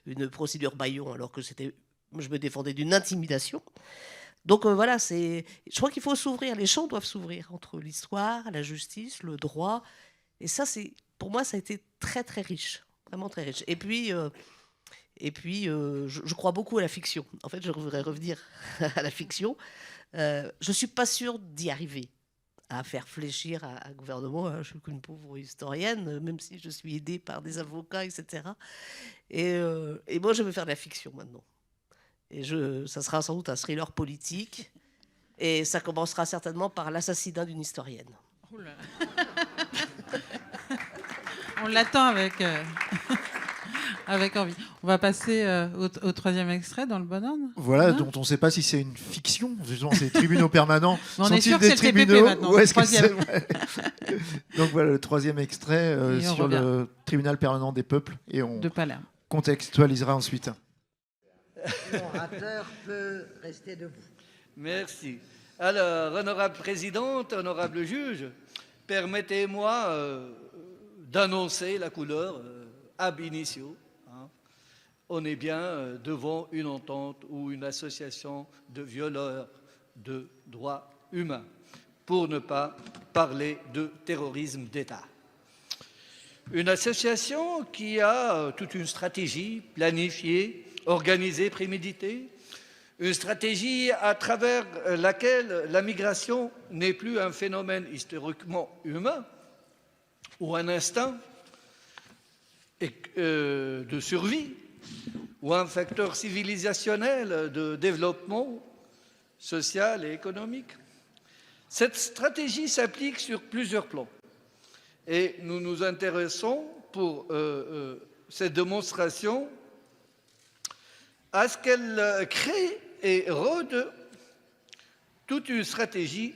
une procédure bâillon, alors que je me défendais d'une intimidation. Donc voilà, je crois qu'il faut s'ouvrir, les champs doivent s'ouvrir entre l'histoire, la justice, le droit. Et ça, pour moi, ça a été très très riche, vraiment très riche. Et puis, je crois beaucoup à la fiction. En fait, je voudrais revenir à la fiction. Je ne suis pas sûre d'y arriver, à faire fléchir un gouvernement. Je suis qu'une pauvre historienne, même si je suis aidée par des avocats, etc. Et moi, je veux faire de la fiction maintenant. Et ça sera sans doute un thriller politique. Et ça commencera certainement par l'assassinat d'une historienne. On l'attend avec, avec envie. On va passer au troisième extrait dans le bon ordre. Voilà, dont on ne sait pas si c'est une fiction. Justement, c'est les tribunaux permanents. On est sûr que c'est le TPP maintenant. Ou est-ce que c'est... Donc voilà, le troisième extrait sur le tribunal permanent des peuples. Et on de Palerme. Contextualisera ensuite. L'orateur peut rester debout. Merci. Alors, honorable présidente, honorable juge, permettez-moi d'annoncer la couleur ab initio. On est bien devant une entente ou une association de violeurs de droits humains, pour ne pas parler de terrorisme d'État. Une association qui a toute une stratégie planifiée, organisée, préméditée, une stratégie à travers laquelle la migration n'est plus un phénomène historiquement humain ou un instinct de survie ou un facteur civilisationnel de développement social et économique. Cette stratégie s'applique sur plusieurs plans et nous nous intéressons pour cette démonstration à ce qu'elle crée et rôde toute une stratégie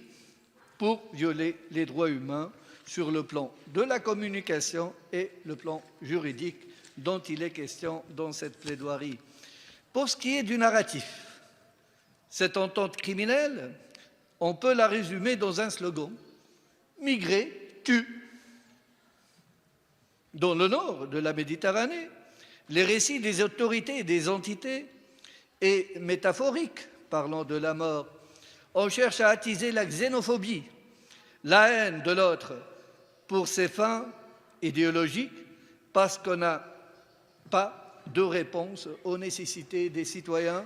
pour violer les droits humains sur le plan de la communication et le plan juridique dont il est question dans cette plaidoirie. Pour ce qui est du narratif, cette entente criminelle, on peut la résumer dans un slogan: migrer tue. Dans le nord de la Méditerranée, les récits des autorités et des entités est métaphorique, parlant de la mort. On cherche à attiser la xénophobie, la haine de l'autre pour ses fins idéologiques, parce qu'on n'a pas de réponse aux nécessités des citoyens.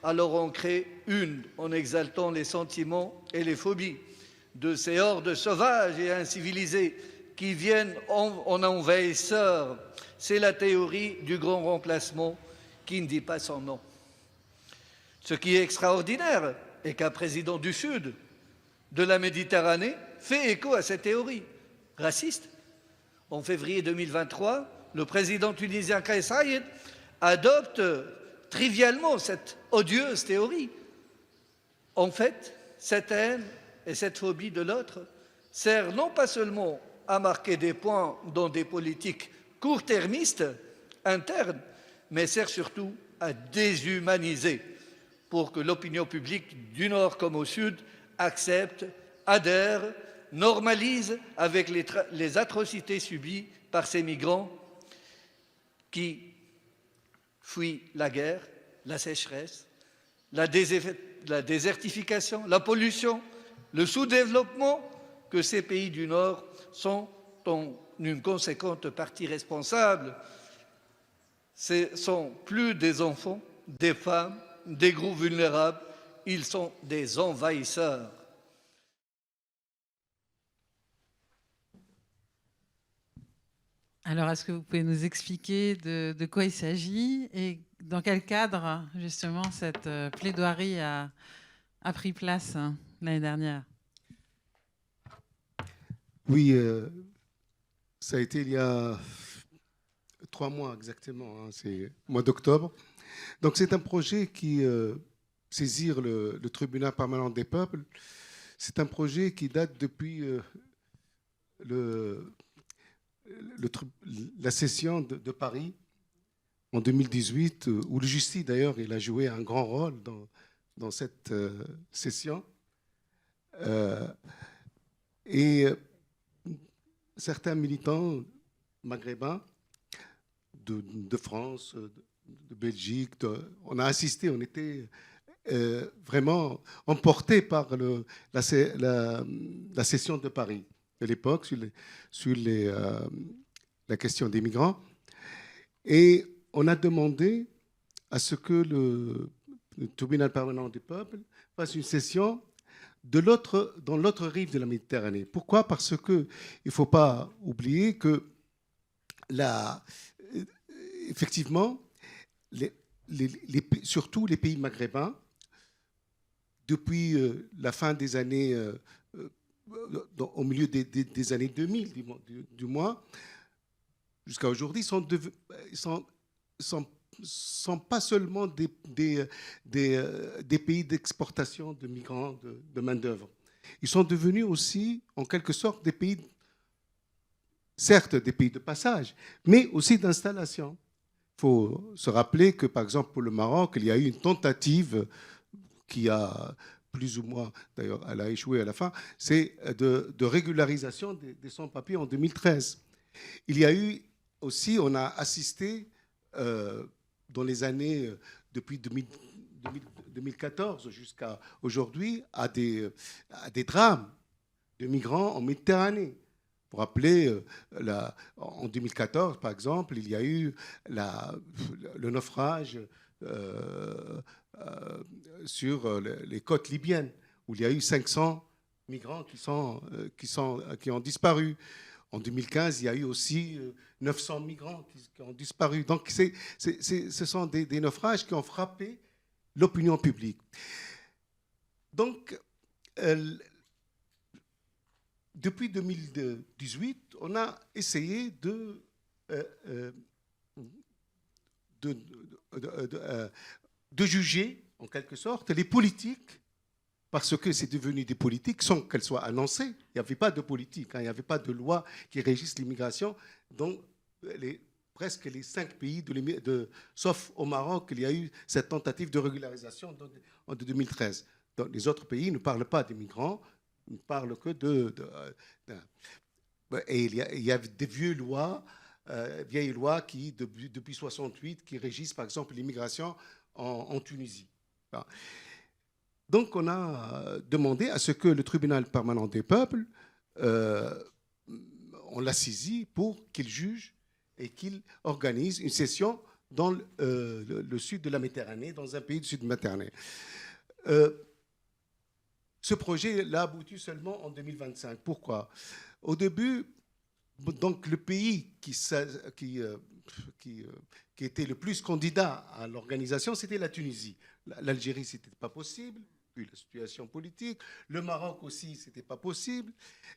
Alors on crée en exaltant les sentiments et les phobies de ces hordes sauvages et incivilisées qui viennent en envahisseurs. C'est la théorie du grand remplacement qui ne dit pas son nom. Ce qui est extraordinaire est qu'un président du Sud de la Méditerranée fait écho à cette théorie raciste. En février 2023, le président tunisien Kais Saied adopte trivialement cette odieuse théorie. En fait, cette haine et cette phobie de l'autre sert non pas seulement à marquer des points dans des politiques court-termistes internes, mais sert surtout à déshumaniser pour que l'opinion publique du Nord comme au Sud accepte, adhère, normalise avec les atrocités subies par ces migrants qui fuient la guerre, la sécheresse, la désertification, la pollution, le sous-développement, que ces pays du Nord sont en une conséquente partie responsable. Ce sont plus des enfants, des femmes, des groupes vulnérables, ils sont des envahisseurs. Alors, est-ce que vous pouvez nous expliquer de quoi il s'agit et dans quel cadre, justement, cette plaidoirie a pris place l'année dernière? Oui, ça a été il y a 3 mois exactement, c'est le mois d'octobre. Donc c'est un projet qui saisir le tribunal permanent des peuples. C'est un projet qui date depuis la session de Paris en 2018, où le justice d'ailleurs il a joué un grand rôle dans cette session. Et certains militants maghrébins de France, de Belgique, on a assisté, on était vraiment emporté par la session de Paris de l'époque sur la question des migrants. Et on a demandé à ce que le tribunal permanent du peuple fasse une session dans l'autre rive de la Méditerranée. Pourquoi ? Parce qu'il ne faut pas oublier que effectivement, surtout les pays maghrébins, depuis la fin des années, au milieu des années 2000, du moins, jusqu'à aujourd'hui, sont pas seulement des pays d'exportation de migrants, de main-d'œuvre. Ils sont devenus aussi, en quelque sorte, des pays, certes des pays de passage, mais aussi d'installation. Il faut se rappeler que, par exemple, pour le Maroc, il y a eu une tentative qui a plus ou moins, d'ailleurs, elle a échoué à la fin, c'est de régularisation des sans-papiers en 2013. Il y a eu aussi, on a assisté dans les années, depuis 2014 jusqu'à aujourd'hui, à des drames de migrants en Méditerranée. Pour rappeler, en 2014, par exemple, il y a eu le naufrage sur les côtes libyennes, où il y a eu 500 migrants qui ont disparu. En 2015, il y a eu aussi 900 migrants qui ont disparu. Donc, ce sont des naufrages qui ont frappé l'opinion publique. Donc, depuis 2018, on a essayé de juger, en quelque sorte, les politiques, parce que c'est devenu des politiques sans qu'elles soient annoncées. Il n'y avait pas de politique, il n'y avait pas de loi qui régisse l'immigration dans presque les 5 pays, sauf au Maroc, il y a eu cette tentative de régularisation en 2013. Dans les autres pays ne parlent pas des migrants, ils ne parlent que et il y a des vieilles lois qui, depuis 68, qui régissent, par exemple, l'immigration en Tunisie. Donc, on a demandé à ce que le tribunal permanent des peuples, on l'a saisi pour qu'il juge et qu'il organise une session dans le sud de la Méditerranée, dans un pays du sud de la Méditerranée. Ce projet l'a abouti seulement en 2025. Pourquoi ? Au début, donc, le pays qui était le plus candidat à l'organisation, c'était la Tunisie. L'Algérie, ce n'était pas possible, puis la situation politique. Le Maroc aussi, ce n'était pas possible.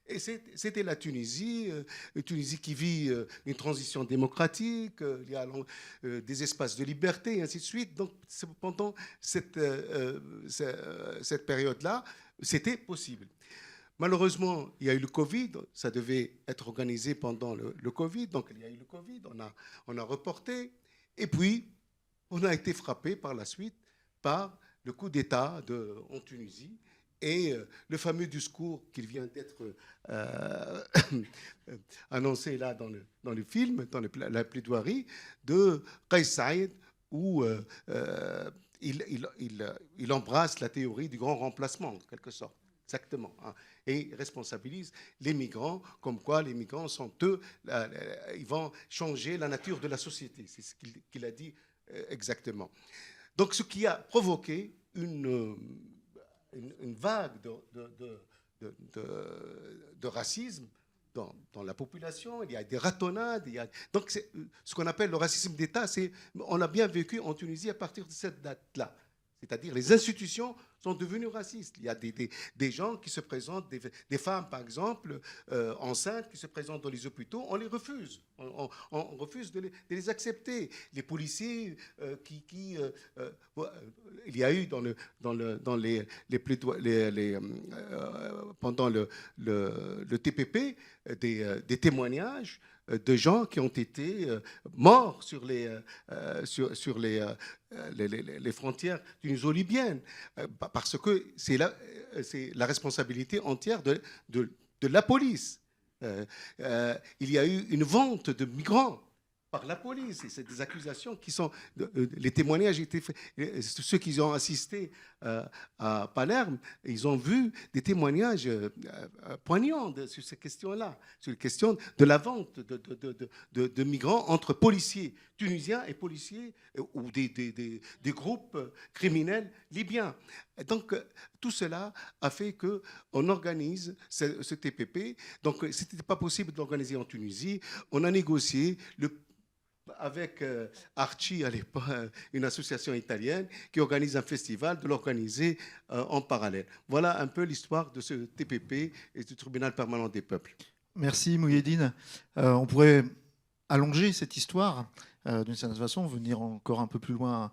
Et c'était la Tunisie, une Tunisie qui vit une transition démocratique, il y a des espaces de liberté, et ainsi de suite. Donc, pendant cette période-là, c'était possible. Malheureusement, il y a eu le Covid, ça devait être organisé pendant le Covid, donc il y a eu le Covid, on a reporté, et puis on a été frappé par la suite par le coup d'État en Tunisie et le fameux discours qui vient d'être annoncé là dans le film, dans la plaidoirie de Kais Saïed, où il embrasse la théorie du grand remplacement, en quelque sorte. Exactement. Et responsabilise les migrants, comme quoi les migrants sont eux, ils vont changer la nature de la société. C'est ce qu'il a dit exactement. Donc, ce qui a provoqué une vague de racisme dans la population. Il y a des ratonnades. Donc, ce qu'on appelle le racisme d'État, on l'a bien vécu en Tunisie à partir de cette date-là. C'est-à-dire les institutions sont devenues racistes. Il y a des gens qui se présentent, des femmes par exemple, enceintes, qui se présentent dans les hôpitaux, on les refuse. On refuse de les accepter. Les policiers il y a eu pendant le TPP des témoignages de gens qui ont été morts sur les frontières tuniso-libyennes, parce que c'est la responsabilité entière de la police. Il y a eu une vente de migrants par la police. Et c'est des accusations qui sont... les témoignages étaient faits. Ceux qui ont assisté à Palerme, ils ont vu des témoignages poignants sur ces questions-là, sur les questions de la vente de migrants entre policiers tunisiens et policiers ou des groupes criminels libyens. Donc, tout cela a fait qu'on organise ce TPP. Donc, ce n'était pas possible d'organiser en Tunisie. On a négocié avec Arci, à l'époque, une association italienne qui organise un festival, de l'organiser en parallèle. Voilà un peu l'histoire de ce TPP et du Tribunal permanent des peuples. Merci Mouhyeddine. On pourrait allonger cette histoire d'une certaine façon, venir encore un peu plus loin,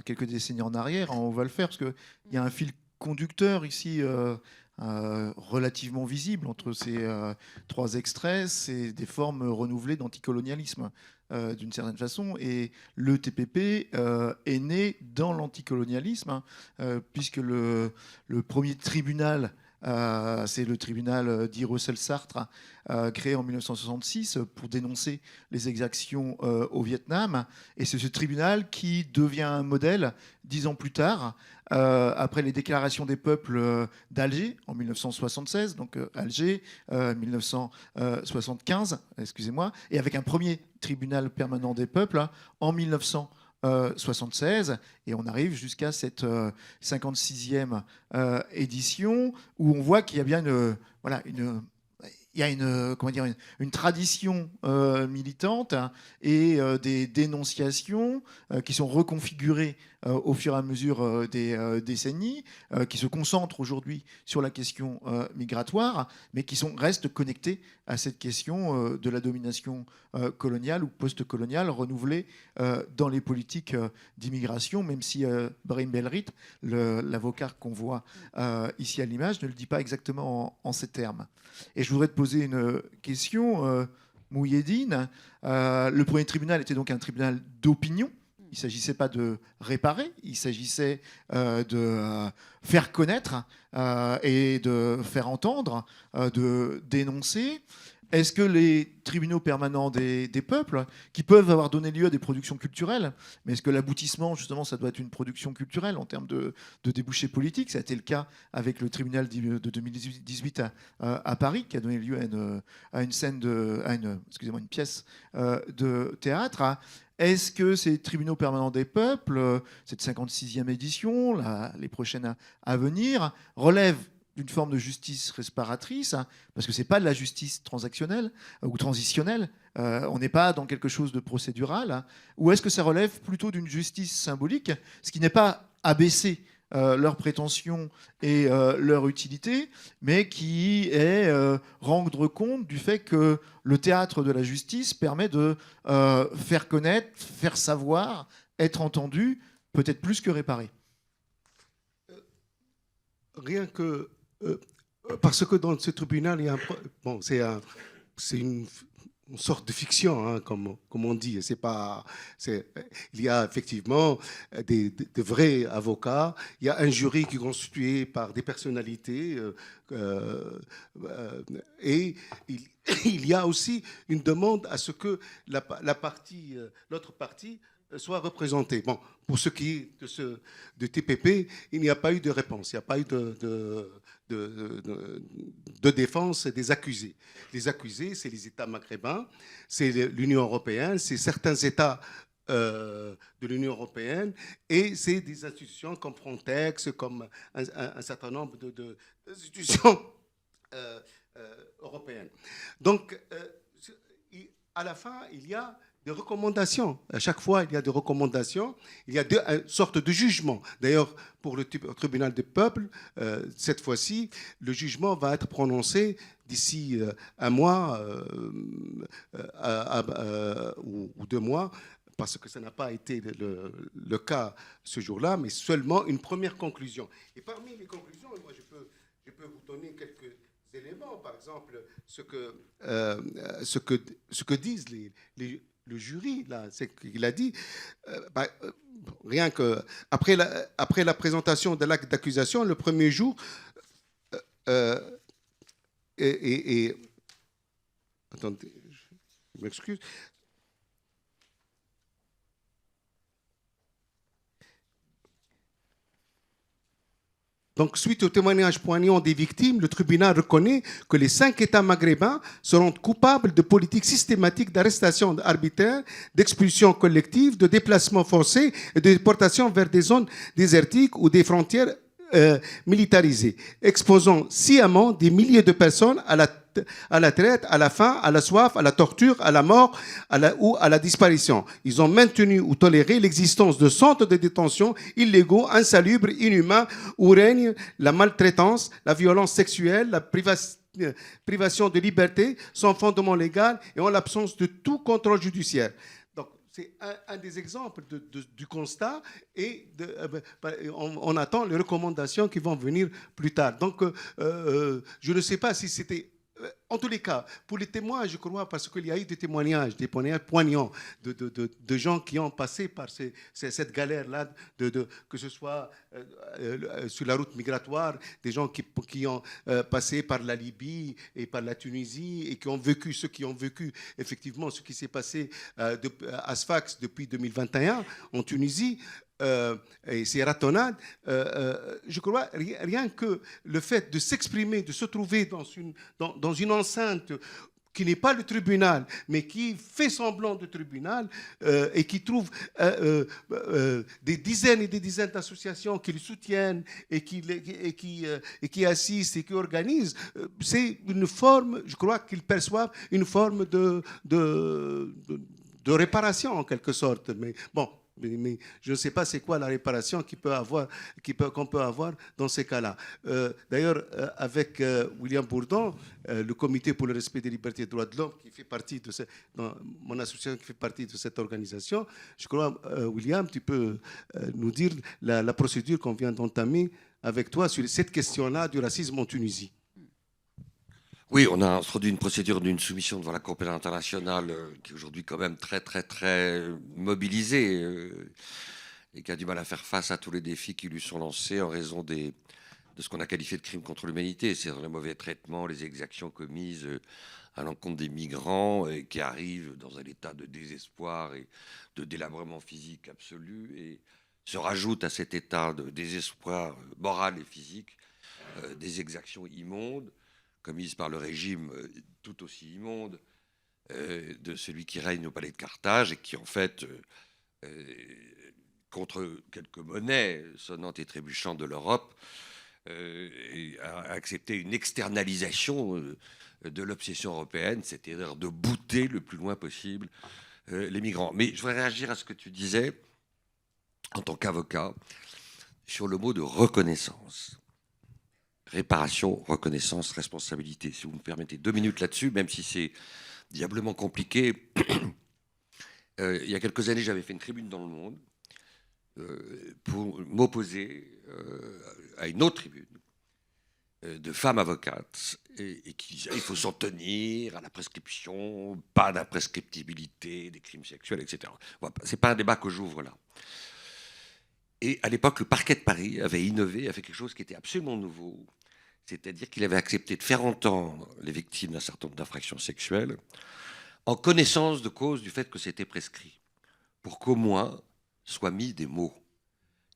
quelques décennies en arrière. On va le faire parce qu'il y a un fil conducteur ici relativement visible entre ces trois extraits. C'est des formes renouvelées d'anticolonialisme d'une certaine façon. Et le TPP est né dans l'anticolonialisme, puisque le premier tribunal, c'est le tribunal dit Russell-Sartre, créé en 1966 pour dénoncer les exactions au Vietnam. Et c'est ce tribunal qui devient un modèle 10 ans plus tard, après les déclarations des peuples d'Alger en 1976, donc Alger 1975, excusez-moi, et avec un premier tribunal permanent des peuples en 1976, et on arrive jusqu'à cette 56e édition où on voit qu'il y a bien une tradition militante et des dénonciations qui sont reconfigurées au fur et à mesure des décennies, qui se concentrent aujourd'hui sur la question migratoire, mais qui restent connectées à cette question de la domination coloniale ou post-coloniale renouvelée dans les politiques d'immigration, même si Brahim Belrit, l'avocat qu'on voit ici à l'image, ne le dit pas exactement en ces termes. Et je voudrais te poser une question, Mouhyeddine. Le premier tribunal était donc un tribunal d'opinion. Il ne s'agissait pas de réparer, il s'agissait de faire connaître et de faire entendre, de dénoncer. Est-ce que les tribunaux permanents des peuples, qui peuvent avoir donné lieu à des productions culturelles, mais est-ce que l'aboutissement, justement, ça doit être une production culturelle en termes de débouchés politiques? Ça a été le cas avec le tribunal de 2018 à Paris, qui a donné lieu à une pièce de théâtre. Est-ce que ces tribunaux permanents des peuples, cette 56e édition, les prochaines à venir, relèvent d'une forme de justice réparatrice, parce que ce n'est pas de la justice transactionnelle ou transitionnelle, on n'est pas dans quelque chose de procédural, ou est-ce que ça relève plutôt d'une justice symbolique, ce qui n'est pas abaisser leurs prétentions et leur utilité, mais qui est rendre compte du fait que le théâtre de la justice permet de faire connaître, faire savoir, être entendu, peut-être plus que réparer. Rien que parce que dans ce tribunal, il y a c'est une sorte de fiction, hein, comme on dit. Il y a effectivement de vrais avocats. Il y a un jury qui est constitué par des personnalités. Et il y a aussi une demande à ce que l'autre partie soit représentée. Bon, pour ce qui est de TPP, il n'y a pas eu de réponse. Il n'y a pas eu de défense des accusés. Les accusés, c'est les États maghrébins, c'est l'Union européenne, c'est certains États de l'Union européenne, et c'est des institutions comme Frontex, comme un certain nombre d'institutions européennes. Donc, à la fin, il y a des recommandations. À chaque fois, il y a des recommandations. Il y a une sorte de jugement. D'ailleurs, pour le tribunal des peuples, cette fois-ci, le jugement va être prononcé d'ici un mois ou 2 mois, parce que ça n'a pas été le cas ce jour-là, mais seulement une première conclusion. Et parmi les conclusions, moi, je peux vous donner quelques éléments. Par exemple, ce que disent le jury, là, c'est qu'il a dit, rien que après la présentation de l'acte d'accusation, le premier jour, attendez, je m'excuse. Donc, suite au témoignage poignant des victimes, le tribunal reconnaît que les 5 États maghrébins seront coupables de politiques systématiques d'arrestation arbitraire, d'expulsion collective, de déplacement forcé et de déportation vers des zones désertiques ou des frontières militarisées, exposant sciemment des milliers de personnes à la traite, à la faim, à la soif, à la torture, à la mort ou à la disparition. Ils ont maintenu ou toléré l'existence de centres de détention illégaux, insalubres, inhumains, où règne la maltraitance, la violence sexuelle, la privation de liberté sans fondement légal et en l'absence de tout contrôle judiciaire. Donc, c'est un des exemples du constat et on attend les recommandations qui vont venir plus tard. Donc, je ne sais pas si c'était... En tous les cas, pour les témoins, je crois, parce qu'il y a eu des témoignages poignants de gens qui ont passé par cette galère-là, que ce soit sur la route migratoire, des gens qui ont passé par la Libye et par la Tunisie et qui ont vécu, ceux qui ont vécu effectivement ce qui s'est passé à Sfax depuis 2021 en Tunisie. Et ces ratonnades, je crois, rien que le fait de s'exprimer, de se trouver dans une enceinte qui n'est pas le tribunal, mais qui fait semblant de tribunal et qui trouve des dizaines et des dizaines d'associations qui le soutiennent et qui assistent et qui organisent, c'est une forme, je crois qu'ils perçoivent une forme de réparation en quelque sorte. Mais bon. Mais je ne sais pas c'est quoi la réparation qu'on peut avoir dans ces cas-là. D'ailleurs, avec William Bourdon, le Comité pour le respect des libertés et des droits de l'homme, qui fait partie de mon association, qui fait partie de cette organisation, je crois, William, tu peux nous dire la procédure qu'on vient d'entamer avec toi sur cette question-là du racisme en Tunisie. Oui, on a introduit une procédure d'une soumission devant la Cour pénale internationale qui est aujourd'hui quand même très, très, très mobilisée et qui a du mal à faire face à tous les défis qui lui sont lancés en raison de ce qu'on a qualifié de crimes contre l'humanité, c'est-à-dire le mauvais traitement, les exactions commises à l'encontre des migrants qui arrivent dans un état de désespoir et de délabrement physique absolu et se rajoutent à cet état de désespoir moral et physique des exactions immondes commises par le régime tout aussi immonde de celui qui règne au palais de Carthage et qui, en fait, contre quelques monnaies sonnantes et trébuchantes de l'Europe, a accepté une externalisation de l'obsession européenne, c'est-à-dire de bouter le plus loin possible les migrants. Mais je voudrais réagir à ce que tu disais, en tant qu'avocat, sur le mot de reconnaissance. Réparation, reconnaissance, responsabilité. Si vous me permettez 2 minutes là-dessus, même si c'est diablement compliqué. Il y a quelques années, j'avais fait une tribune dans Le Monde pour m'opposer à une autre tribune de femmes avocates et qui disaient il faut s'en tenir à la prescription, pas d'imprescriptibilité des crimes sexuels, etc. C'est pas un débat que j'ouvre là. Et à l'époque, le parquet de Paris avait innové, a fait quelque chose qui était absolument nouveau, c'est-à-dire qu'il avait accepté de faire entendre les victimes d'un certain nombre d'infractions sexuelles en connaissance de cause du fait que c'était prescrit, pour qu'au moins soient mis des mots,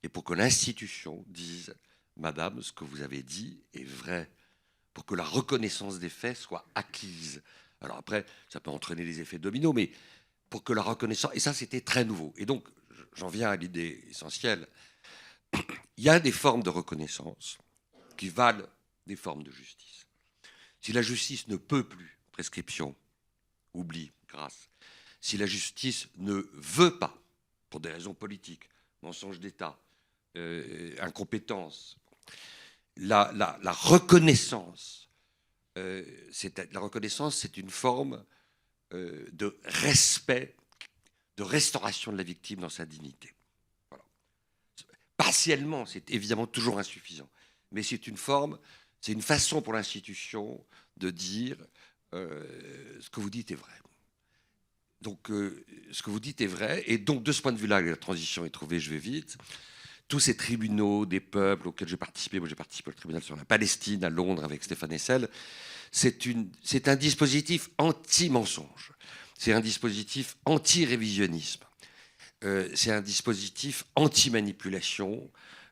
et pour que l'institution dise « Madame, ce que vous avez dit est vrai », pour que la reconnaissance des faits soit acquise. Alors après, ça peut entraîner des effets dominos, mais pour que la reconnaissance... Et ça, c'était très nouveau. Et donc, j'en viens à l'idée essentielle. Il y a des formes de reconnaissance qui valent des formes de justice. Si la justice ne peut plus, prescription, oubli, grâce, si la justice ne veut pas, pour des raisons politiques, mensonge d'État, incompétence, la reconnaissance, la reconnaissance, c'est une forme de respect, de restauration de la victime dans sa dignité. Voilà. Partiellement, c'est évidemment toujours insuffisant, mais c'est une forme, c'est une façon pour l'institution de dire ce que vous dites est vrai. Donc, ce que vous dites est vrai, et donc de ce point de vue-là, la transition est trouvée, je vais vite. Tous ces tribunaux des peuples auxquels j'ai participé, moi j'ai participé au tribunal sur la Palestine à Londres avec Stéphane Hessel, c'est un dispositif anti-mensonge, c'est un dispositif anti-révisionnisme, c'est un dispositif anti-manipulation,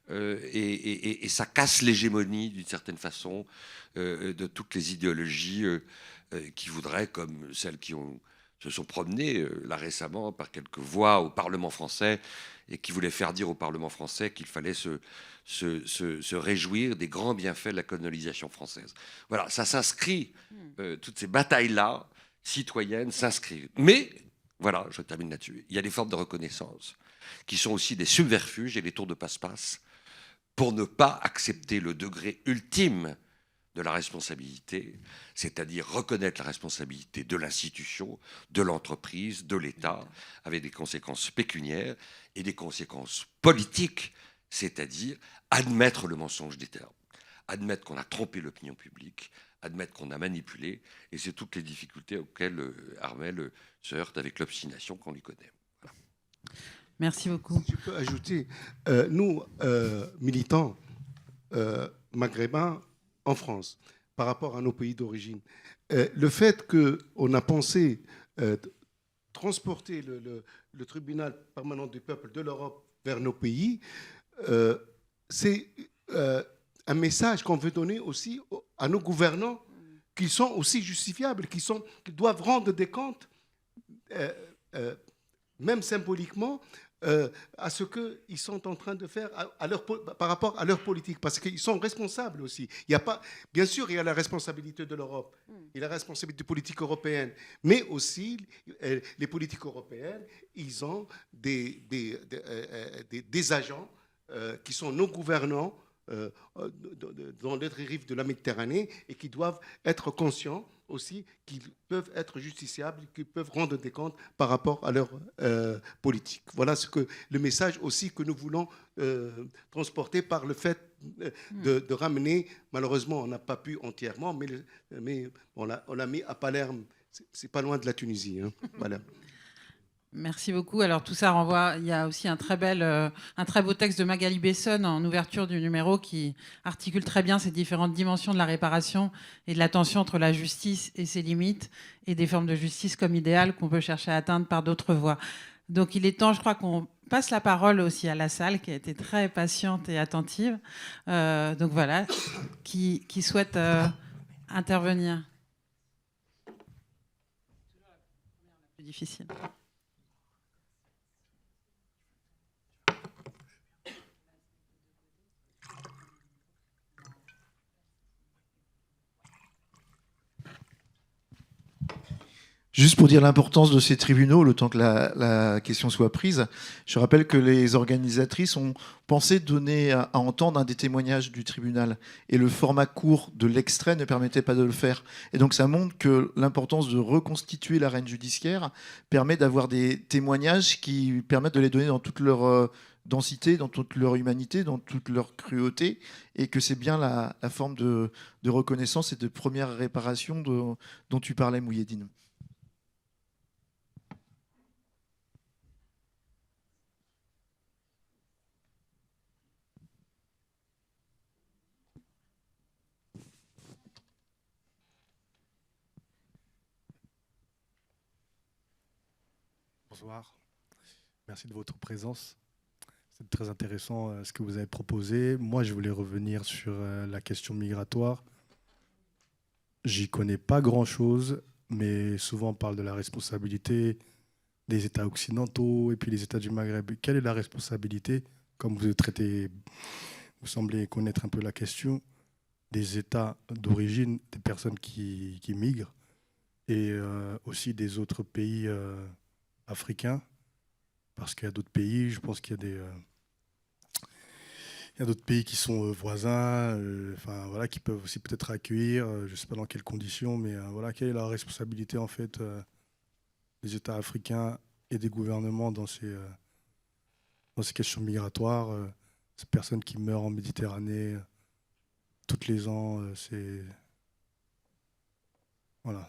et ça casse l'hégémonie, d'une certaine façon, de toutes les idéologies qui voudraient, comme celles qui se sont promenées là récemment par quelques voix au Parlement français et qui voulaient faire dire au Parlement français qu'il fallait se réjouir des grands bienfaits de la colonisation française. Voilà, ça s'inscrit, toutes ces batailles-là, citoyennes, s'inscrivent. Mais, voilà, je termine là-dessus, il y a des formes de reconnaissance qui sont aussi des subterfuges et des tours de passe-passe pour ne pas accepter le degré ultime de la responsabilité, c'est-à-dire reconnaître la responsabilité de l'institution, de l'entreprise, de l'État, avec des conséquences pécuniaires et des conséquences politiques, c'est-à-dire admettre le mensonge des termes, admettre qu'on a trompé l'opinion publique, admettre qu'on a manipulé, et c'est toutes les difficultés auxquelles Armelle se heurte avec l'obstination qu'on lui connaît. Voilà. Merci beaucoup. Si je peux ajouter, nous, militants maghrébins en France, par rapport à nos pays d'origine, le fait qu'on a pensé transporter le tribunal permanent du peuple de l'Europe vers nos pays, c'est un message qu'on veut donner aussi à nos gouvernants, qu'ils sont aussi justifiables, qu'ils doivent rendre des comptes, même symboliquement, à ce qu'ils sont en train de faire par rapport à leur politique, parce qu'ils sont responsables aussi. Bien sûr, il y a la responsabilité de l'Europe, il y a la responsabilité politique européenne, mais aussi les politiques européennes, ils ont des agents qui sont nos gouvernants dans les rives de la Méditerranée et qui doivent être conscients aussi qu'ils peuvent être justiciables, qu'ils peuvent rendre des comptes par rapport à leur politique. Voilà le message aussi que nous voulons transporter par le fait de ramener, malheureusement on n'a pas pu entièrement, mais on l'a mis à Palerme, c'est pas loin de la Tunisie. Hein. Voilà. Merci beaucoup. Alors tout ça renvoie, il y a aussi un très beau texte de Magali Besson en ouverture du numéro qui articule très bien ces différentes dimensions de la réparation et de la tension entre la justice et ses limites et des formes de justice comme idéal qu'on peut chercher à atteindre par d'autres voies. Donc il est temps, je crois, qu'on passe la parole aussi à la salle qui a été très patiente et attentive. Donc voilà, qui souhaite intervenir. C'est difficile. Juste pour dire l'importance de ces tribunaux, le temps que la question soit prise, je rappelle que les organisatrices ont pensé donner à entendre un des témoignages du tribunal. Et le format court de l'extrait ne permettait pas de le faire. Et donc ça montre que l'importance de reconstituer l'arène judiciaire permet d'avoir des témoignages qui permettent de les donner dans toute leur densité, dans toute leur humanité, dans toute leur cruauté, et que c'est bien la forme de reconnaissance et de première réparation dont tu parlais, Mouhyeddine. Bonsoir, merci de votre présence. C'est très intéressant ce que vous avez proposé. Moi, je voulais revenir sur la question migratoire. J'y connais pas grand-chose, mais souvent on parle de la responsabilité des États occidentaux et puis les États du Maghreb. Quelle est la responsabilité, comme vous traitez, vous semblez connaître un peu la question, des États d'origine, des personnes qui migrent, et aussi des autres pays africains, parce qu'il y a d'autres pays, je pense qu'il y a d'autres pays qui sont voisins, voilà, qui peuvent aussi peut-être accueillir, je ne sais pas dans quelles conditions, mais voilà, quelle est la responsabilité en fait des États africains et des gouvernements dans ces questions migratoires, ces personnes qui meurent en Méditerranée toutes les ans, c'est... Voilà.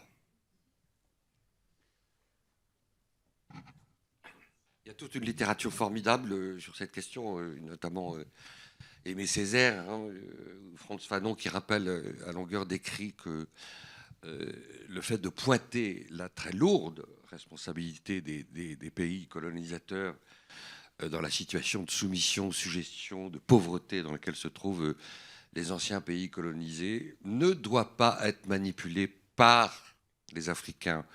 Il y a toute une littérature formidable sur cette question, notamment Aimé Césaire, Frantz Fanon, qui rappelle à longueur d'écrit que le fait de pointer la très lourde responsabilité des pays colonisateurs dans la situation de soumission, de suggestion, de pauvreté dans laquelle se trouvent les anciens pays colonisés, ne doit pas être manipulé par les Africains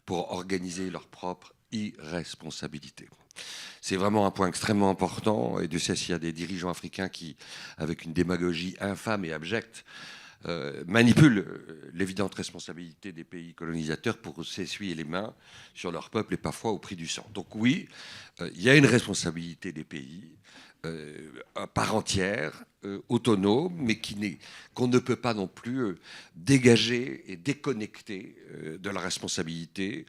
pour organiser leur propre irresponsabilité. C'est vraiment un point extrêmement important, et Dieu sait s'il y a des dirigeants africains qui, avec une démagogie infâme et abjecte, manipulent l'évidente responsabilité des pays colonisateurs pour s'essuyer les mains sur leur peuple et parfois au prix du sang. Donc oui, il y a une responsabilité des pays à part entière, autonome, mais qu'on ne peut pas non plus dégager et déconnecter de la responsabilité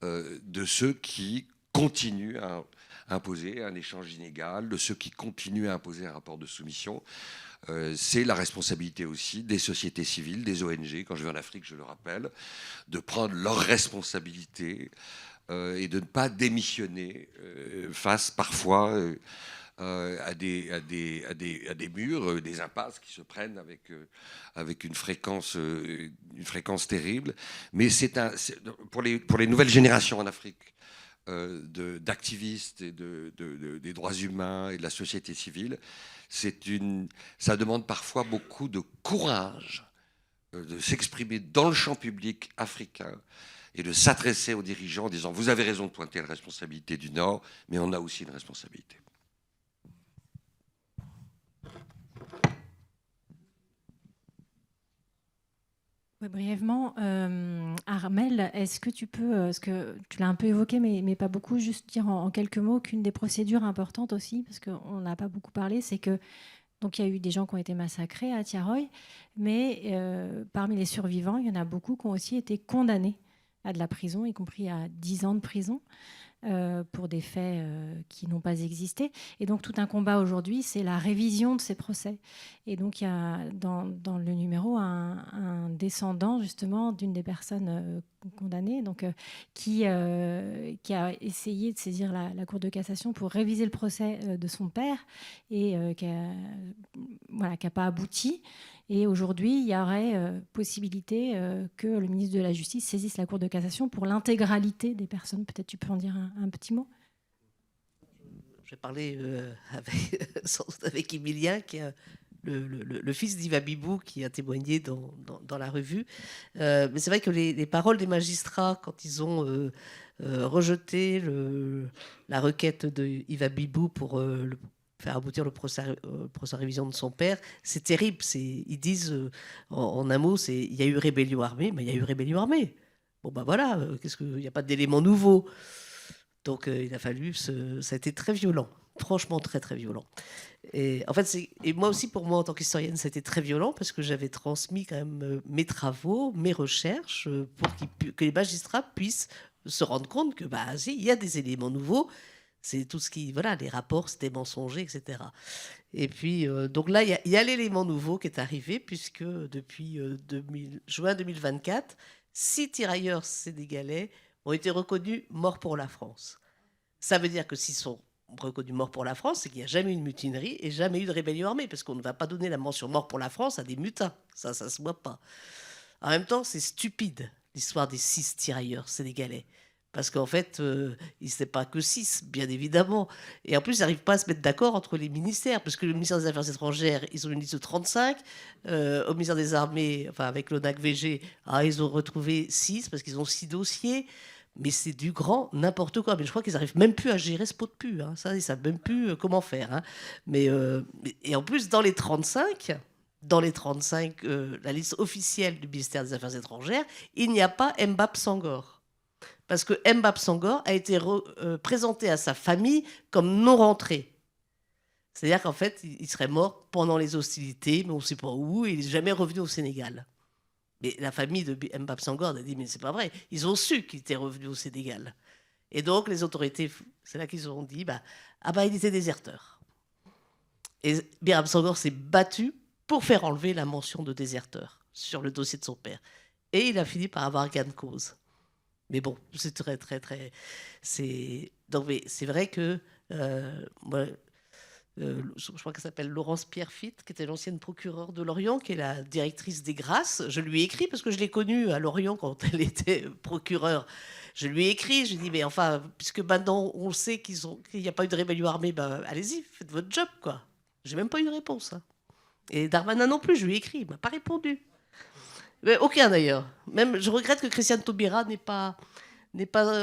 de ceux qui continuent à imposer un échange inégal, de ceux qui continuent à imposer un rapport de soumission. C'est la responsabilité aussi des sociétés civiles, des ONG, quand je vais en Afrique, je le rappelle, de prendre leurs responsabilités et de ne pas démissionner face parfois à des murs, des impasses qui se prennent avec une fréquence terrible. Mais pour les nouvelles générations en Afrique, d'activistes et des droits humains et de la société civile, ça demande parfois beaucoup de courage de s'exprimer dans le champ public africain et de s'adresser aux dirigeants en disant « Vous avez raison de pointer la responsabilité du Nord, mais on a aussi une responsabilité. » Oui, brièvement, Armel, est-ce que tu peux, parce que tu l'as un peu évoqué, mais pas beaucoup, juste dire en quelques mots qu'une des procédures importantes aussi, parce qu'on n'a pas beaucoup parlé, c'est que donc il y a eu des gens qui ont été massacrés à Tiaroy, mais parmi les survivants, il y en a beaucoup qui ont aussi été condamnés à de la prison, y compris à 10 ans de prison. Pour des faits qui n'ont pas existé. Et donc tout un combat aujourd'hui, c'est la révision de ces procès. Et donc il y a dans le numéro un descendant justement d'une des personnes condamnées, donc, qui a essayé de saisir la Cour de cassation pour réviser le procès de son père et qui n'a pas abouti. Et aujourd'hui, il y aurait possibilité que le ministre de la Justice saisisse la Cour de cassation pour l'intégralité des personnes. Peut-être tu peux en dire un petit mot. Je vais parler avec Emilien, qui est le fils d'Iva Bibou, qui a témoigné dans la revue. Mais c'est vrai que les paroles des magistrats, quand ils ont rejeté la requête d'Iva Bibou pour faire aboutir le procès en révision de son père, c'est terrible. Ils disent, en un mot, il y a eu rébellion armée, mais il y a eu rébellion armée. Bon, ben voilà, il n'y a pas d'éléments nouveaux. Donc, il a fallu... Ça a été très violent. Franchement, très, très violent. Et en fait, moi aussi, pour moi, en tant qu'historienne, ça a été très violent parce que j'avais transmis quand même mes travaux, mes recherches, pour que les magistrats puissent se rendre compte que, si, il y a des éléments nouveaux. C'est tout ce qui... Voilà, les rapports, c'était mensonger, etc. Et puis, donc là, il y a l'élément nouveau qui est arrivé, puisque depuis juin 2024, 6 tirailleurs sénégalais ont été reconnus morts pour la France. Ça veut dire que s'ils sont reconnus morts pour la France, c'est qu'il n'y a jamais eu de mutinerie et jamais eu de rébellion armée, parce qu'on ne va pas donner la mention mort pour la France à des mutins. Ça se voit pas. En même temps, c'est stupide, l'histoire des 6 tirailleurs sénégalais. Parce qu'en fait, il n'était pas que 6, bien évidemment. Et en plus, ils n'arrivent pas à se mettre d'accord entre les ministères, parce que le ministère des Affaires étrangères, ils ont une liste de 35. Au ministère des Armées, enfin avec l'ONAC-VG, ils ont retrouvé 6, parce qu'ils ont 6 dossiers. Mais c'est du grand n'importe quoi. Mais je crois qu'ils n'arrivent même plus à gérer ce pot de pu. Ça, ils ne savent même plus comment faire. Et en plus, dans les 35... la liste officielle du ministère des Affaires étrangères, il n'y a pas Mbap Sangor. Parce que Mbap Sangor a été présenté à sa famille comme non rentré. C'est-à-dire qu'en fait, il serait mort pendant les hostilités, mais on ne sait pas où, et il n'est jamais revenu au Sénégal. Mais la famille de Mbap Sangor a dit, mais c'est pas vrai. Ils ont su qu'il était revenu au Sénégal. Et donc, les autorités, c'est là qu'ils ont dit, il était déserteur. Et Mbap Sangor s'est battu pour faire enlever la mention de déserteur sur le dossier de son père. Et il a fini par avoir gain de cause. Mais bon, c'est très, très, très... Donc, mais c'est vrai que je crois qu'elle s'appelle Laurence Pierrefitte, qui était l'ancienne procureure de Lorient, qui est la directrice des grâces. Je lui ai écrit, parce que je l'ai connue à Lorient quand elle était procureure. Je lui ai écrit, je lui ai dit, mais enfin, puisque maintenant on sait qu'il n'y a pas eu de rébellion armée, ben, allez-y, faites votre job, quoi. J'ai même pas eu de réponse. Hein. Et Darmanin non plus, je lui ai écrit, il m'a pas répondu. Mais aucun d'ailleurs. Même, je regrette que Christiane Taubira n'ait pas,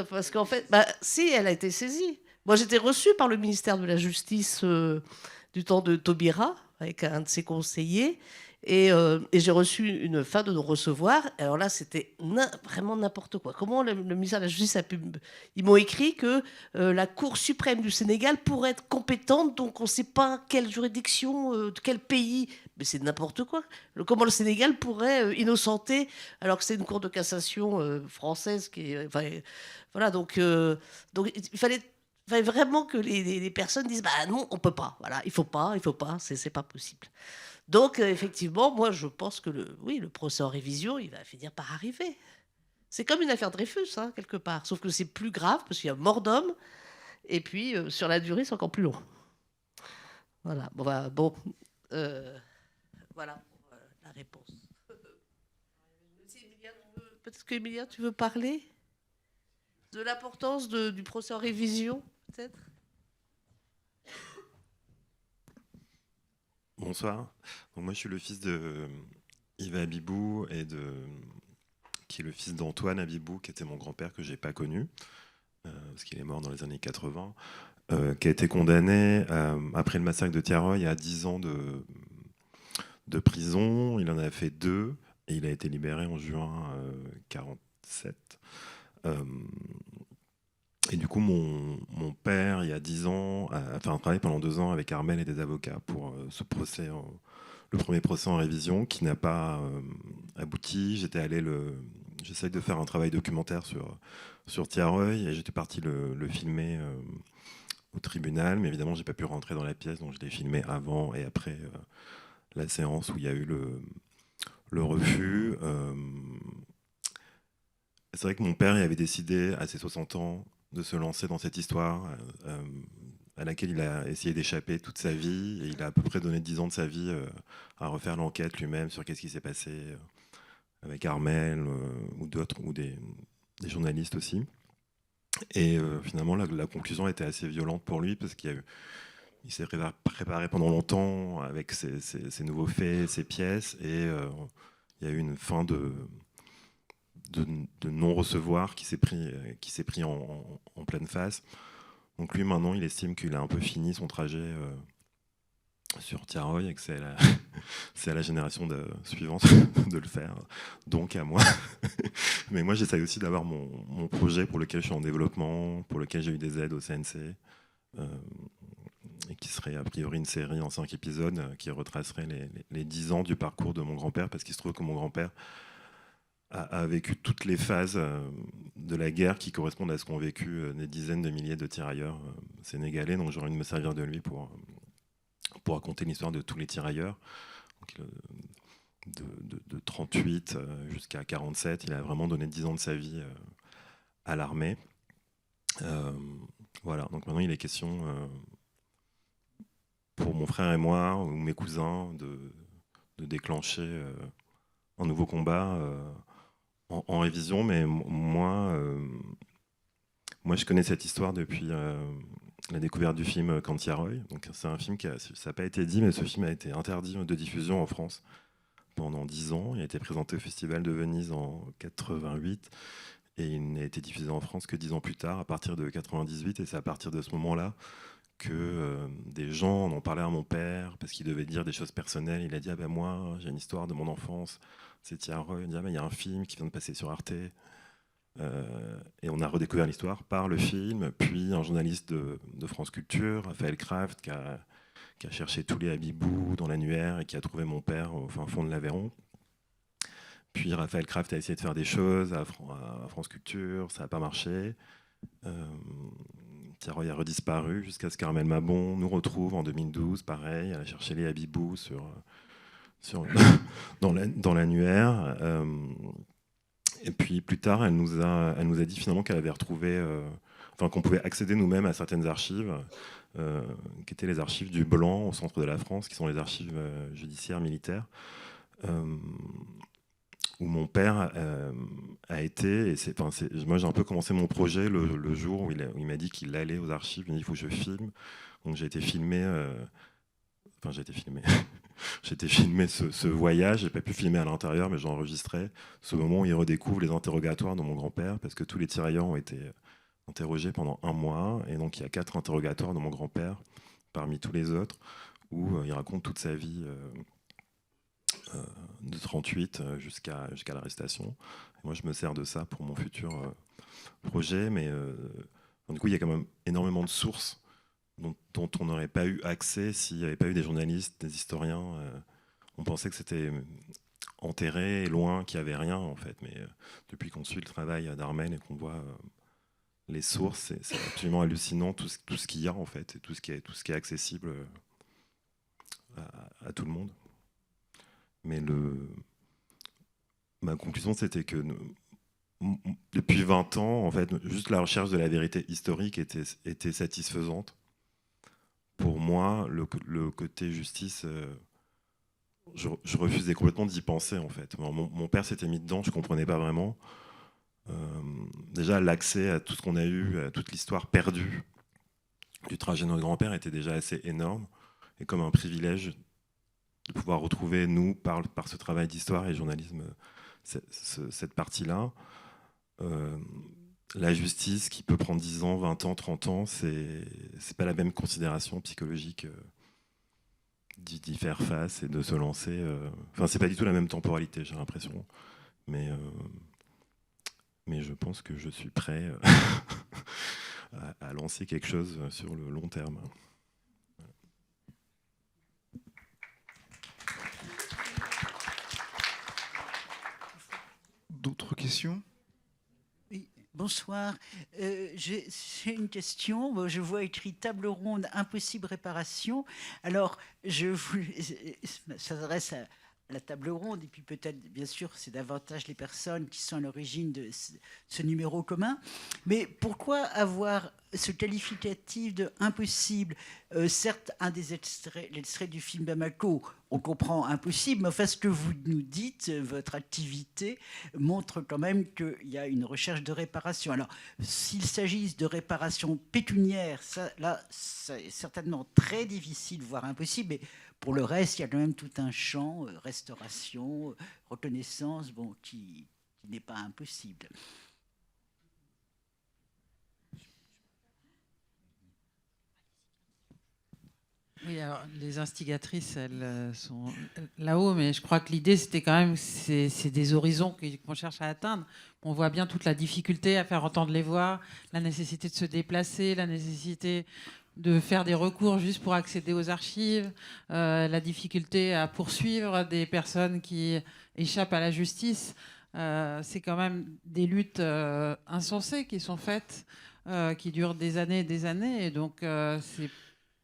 parce qu'en fait, bah, si, elle a été saisie. Moi, j'étais reçue par le ministère de la Justice du temps de Taubira, avec un de ses conseillers, et j'ai reçu une fin de non-recevoir. Alors là, c'était vraiment n'importe quoi. Comment le ministère de la Justice a pu... Ils m'ont écrit que la Cour suprême du Sénégal pourrait être compétente, donc on ne sait pas quelle juridiction, de quel pays... Mais c'est n'importe quoi. Comment le Sénégal pourrait innocenter, alors que c'est une cour de cassation française qui est... Enfin, voilà, donc il fallait vraiment que les personnes disent bah non, on peut pas. Voilà, il faut pas, c'est pas possible. Donc effectivement, moi je pense que le procès en révision, il va finir par arriver. C'est comme une affaire Dreyfus, hein, quelque part, sauf que c'est plus grave parce qu'il y a mort d'homme, et puis sur la durée, c'est encore plus long. Voilà. Voilà la réponse. Peut-être que Emilia, tu veux parler de l'importance du procès en révision, peut-être? Bonsoir. Donc moi, je suis le fils de Yves Abibou, qui est le fils d'Antoine Abibou, qui était mon grand-père que je n'ai pas connu, parce qu'il est mort dans les années 80, qui a été condamné après le massacre de Tiaroy à 10 ans de prison. Il en a fait 2 et il a été libéré en juin 1947. Et du coup, mon père, il y a 10 ans, a fait un travail pendant 2 ans avec Armel et des avocats pour ce procès, le premier procès en révision, qui n'a pas abouti. J'essaye de faire un travail documentaire sur Tiaroy, et j'étais parti le filmer au tribunal, mais évidemment, j'ai pas pu rentrer dans la pièce, donc je l'ai filmé avant et après la séance où il y a eu le refus. C'est vrai que mon père il avait décidé, à ses 60 ans, de se lancer dans cette histoire à laquelle il a essayé d'échapper toute sa vie. Et il a à peu près donné 10 ans de sa vie à refaire l'enquête lui-même sur qu'est-ce qui s'est passé avec Armel ou d'autres, ou des journalistes aussi. Et finalement, la conclusion était assez violente pour lui, parce qu'il s'est préparé pendant longtemps avec ses nouveaux faits, ses pièces, et il y a eu une fin de non-recevoir qui s'est pris en pleine face. Donc lui, maintenant, il estime qu'il a un peu fini son trajet sur Tiaroy, et que c'est à la génération suivante de le faire, donc à moi. Mais moi, j'essaye aussi d'avoir mon projet pour lequel je suis en développement, pour lequel j'ai eu des aides au CNC, et qui serait a priori une série en 5 épisodes qui retracerait les 10 ans du parcours de mon grand-père, parce qu'il se trouve que mon grand-père a vécu toutes les phases de la guerre qui correspondent à ce qu'ont vécu des dizaines de milliers de tirailleurs sénégalais. Donc j'aurais envie de me servir de lui pour raconter l'histoire de tous les tirailleurs. Donc, de 38 jusqu'à 47, il a vraiment donné 10 ans de sa vie à l'armée. Voilà, donc maintenant il est question pour mon frère et moi, ou mes cousins, de déclencher un nouveau combat en révision. Mais moi, je connais cette histoire depuis la découverte du film Quand Tiaroy. Donc c'est un film ça n'a pas été dit, mais ce film a été interdit de diffusion en France pendant 10 ans. Il a été présenté au Festival de Venise en 88, et il n'a été diffusé en France que 10 ans plus tard, à partir de 98. Et c'est à partir de ce moment-là que des gens en ont parlé à mon père, parce qu'il devait dire des choses personnelles. Il a dit moi, j'ai une histoire de mon enfance, c'est Tiaroy. Il dit il y a un film qui vient de passer sur Arte. Et on a redécouvert l'histoire par le film, puis un journaliste de France Culture, Raphaël Kraft, qui a cherché tous les Abibou dans l'annuaire et qui a trouvé mon père au fin fond de l'Aveyron. Puis Raphaël Kraft a essayé de faire des choses à France Culture, ça n'a pas marché. Tiaroy a redisparu jusqu'à ce qu'Armel Mabon nous retrouve en 2012, pareil, elle a cherché les Abibou dans l'annuaire. Et puis plus tard, elle nous a dit finalement qu'elle avait retrouvé qu'on pouvait accéder nous-mêmes à certaines archives, qui étaient les archives du Blanc au centre de la France, qui sont les archives judiciaires militaires, où mon père a été. Moi, j'ai un peu commencé mon projet le jour où il m'a dit qu'il allait aux archives. Il m'a dit il faut que je filme. Donc j'ai été filmé. J'ai été filmé ce voyage. J'ai pas pu filmer à l'intérieur, mais j'ai enregistré ce moment où il redécouvre les interrogatoires de mon grand-père, parce que tous les tirailleurs ont été interrogés pendant 1 mois, et donc il y a 4 interrogatoires de mon grand-père parmi tous les autres, où il raconte toute sa vie de 38 jusqu'à l'arrestation. Moi, je me sers de ça pour mon futur projet, mais du coup, il y a quand même énormément de sources dont on n'aurait pas eu accès s'il n'y avait pas eu des journalistes, des historiens. On pensait que c'était enterré et loin, qu'il n'y avait rien, en fait. Mais depuis qu'on suit le travail d'Armel et qu'on voit les sources, c'est absolument hallucinant tout ce qu'il y a, en fait, et tout ce qui est accessible à tout le monde. Mais ma conclusion, c'était que depuis 20 ans, en fait, juste la recherche de la vérité historique était satisfaisante. Pour moi, le côté justice, je refusais complètement d'y penser, en fait. Mon père s'était mis dedans, je ne comprenais pas vraiment. Déjà, l'accès à tout ce qu'on a eu, à toute l'histoire perdue du trajet de notre grand-père était déjà assez énorme, et comme un privilège de pouvoir retrouver, nous, par ce travail d'histoire et journalisme, cette partie-là. La justice, qui peut prendre 10 ans, 20 ans, 30 ans, c'est pas la même considération psychologique d'y faire face et de se lancer. C'est pas du tout la même temporalité, j'ai l'impression. Mais je pense que je suis prêt à lancer quelque chose sur le long terme. D'autres questions ? Oui, bonsoir. J'ai une question. Je vois écrit table ronde, impossible réparation. Alors, ça s'adresse à la table ronde, et puis peut-être, bien sûr, c'est davantage les personnes qui sont à l'origine de ce numéro commun. Mais pourquoi avoir ce qualificatif de impossible ? Certes, un des l'extrait du film Bamako, on comprend impossible, mais enfin, ce que vous nous dites, votre activité montre quand même qu'il y a une recherche de réparation. Alors, s'il s'agisse de réparation pécuniaire, là, c'est certainement très difficile, voire impossible, mais pour le reste, il y a quand même tout un champ, restauration, reconnaissance, qui n'est pas impossible. Oui, alors les instigatrices, elles sont là-haut, mais je crois que l'idée, c'était quand même, c'est des horizons qu'on cherche à atteindre. On voit bien toute la difficulté à faire entendre les voix, la nécessité de se déplacer, la nécessité de faire des recours juste pour accéder aux archives, la difficulté à poursuivre des personnes qui échappent à la justice. C'est quand même des luttes insensées qui sont faites, qui durent des années et des années, et donc c'est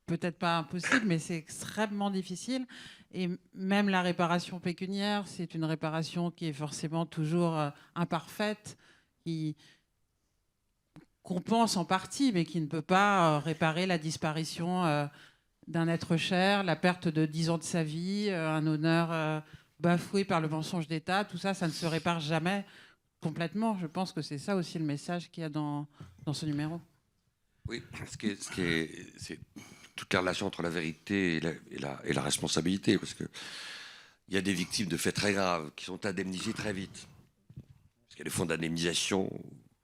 peut-être pas impossible, mais c'est extrêmement difficile. Et même la réparation pécuniaire, c'est une réparation qui est forcément toujours imparfaite, qui compense en partie, mais qui ne peut pas réparer la disparition d'un être cher, la perte de 10 ans de sa vie, un honneur bafoué par le mensonge d'État. Tout ça, ça ne se répare jamais complètement. Je pense que c'est ça aussi le message qu'il y a dans ce numéro. Oui, c'est toute la relation entre la vérité et la responsabilité, parce qu'il y a des victimes de faits très graves qui sont indemnisées très vite. Parce qu'il y a des fonds d'indemnisation,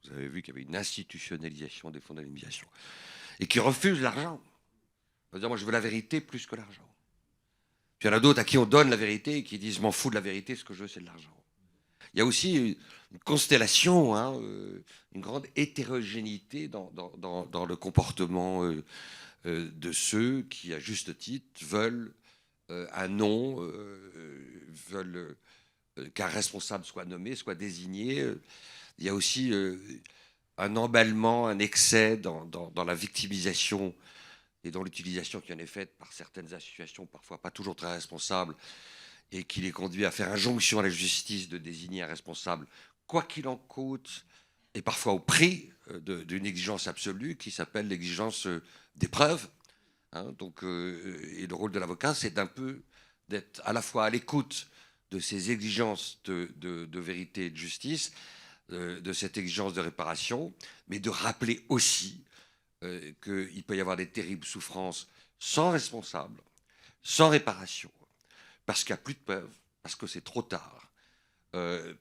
vous avez vu qu'il y avait une institutionnalisation des fonds d'indemnisation, et qui refusent l'argent. On va dire, moi je veux la vérité plus que l'argent. Puis il y en a d'autres à qui on donne la vérité et qui disent, je m'en fous de la vérité, ce que je veux c'est de l'argent. Il y a aussi une constellation, une grande hétérogénéité dans le comportement de ceux qui, à juste titre, veulent un nom, veulent qu'un responsable soit nommé, soit désigné. Il y a aussi un emballement, un excès dans la victimisation et dans l'utilisation qui en est faite par certaines associations, parfois pas toujours très responsables, et qui les conduit à faire injonction à la justice de désigner un responsable, quoi qu'il en coûte, et parfois au prix d'une exigence absolue qui s'appelle l'exigence des preuves. Hein, donc, et le rôle de l'avocat, c'est d'être à la fois à l'écoute de ces exigences de vérité et de justice, de cette exigence de réparation, mais de rappeler aussi qu'il peut y avoir des terribles souffrances sans responsable, sans réparation, parce qu'il n'y a plus de preuves, parce que c'est trop tard,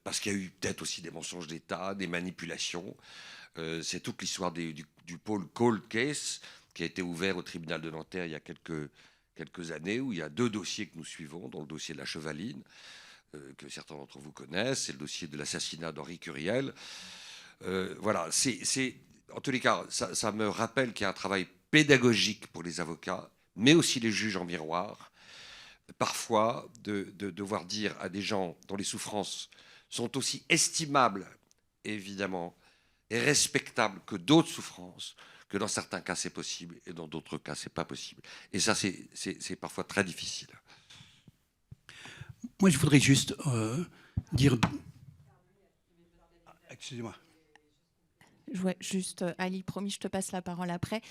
parce qu'il y a eu peut-être aussi des mensonges d'État, des manipulations. C'est toute l'histoire du pôle Cold Case qui a été ouvert au tribunal de Nanterre il y a quelques années, où il y a 2 dossiers que nous suivons, dont le dossier de la Chevaline, que certains d'entre vous connaissent, c'est le dossier de l'assassinat d'Henri Curiel. Voilà, en tous les cas, ça me rappelle qu'il y a un travail pédagogique pour les avocats, mais aussi les juges en miroir, parfois de devoir dire à des gens dont les souffrances sont aussi estimables, évidemment, et respectables que d'autres souffrances, que dans certains cas c'est possible et dans d'autres cas c'est pas possible. Et ça, c'est parfois très difficile. Moi, je voudrais juste dire... Excusez-moi. Juste, Ali, promis, je te passe la parole après.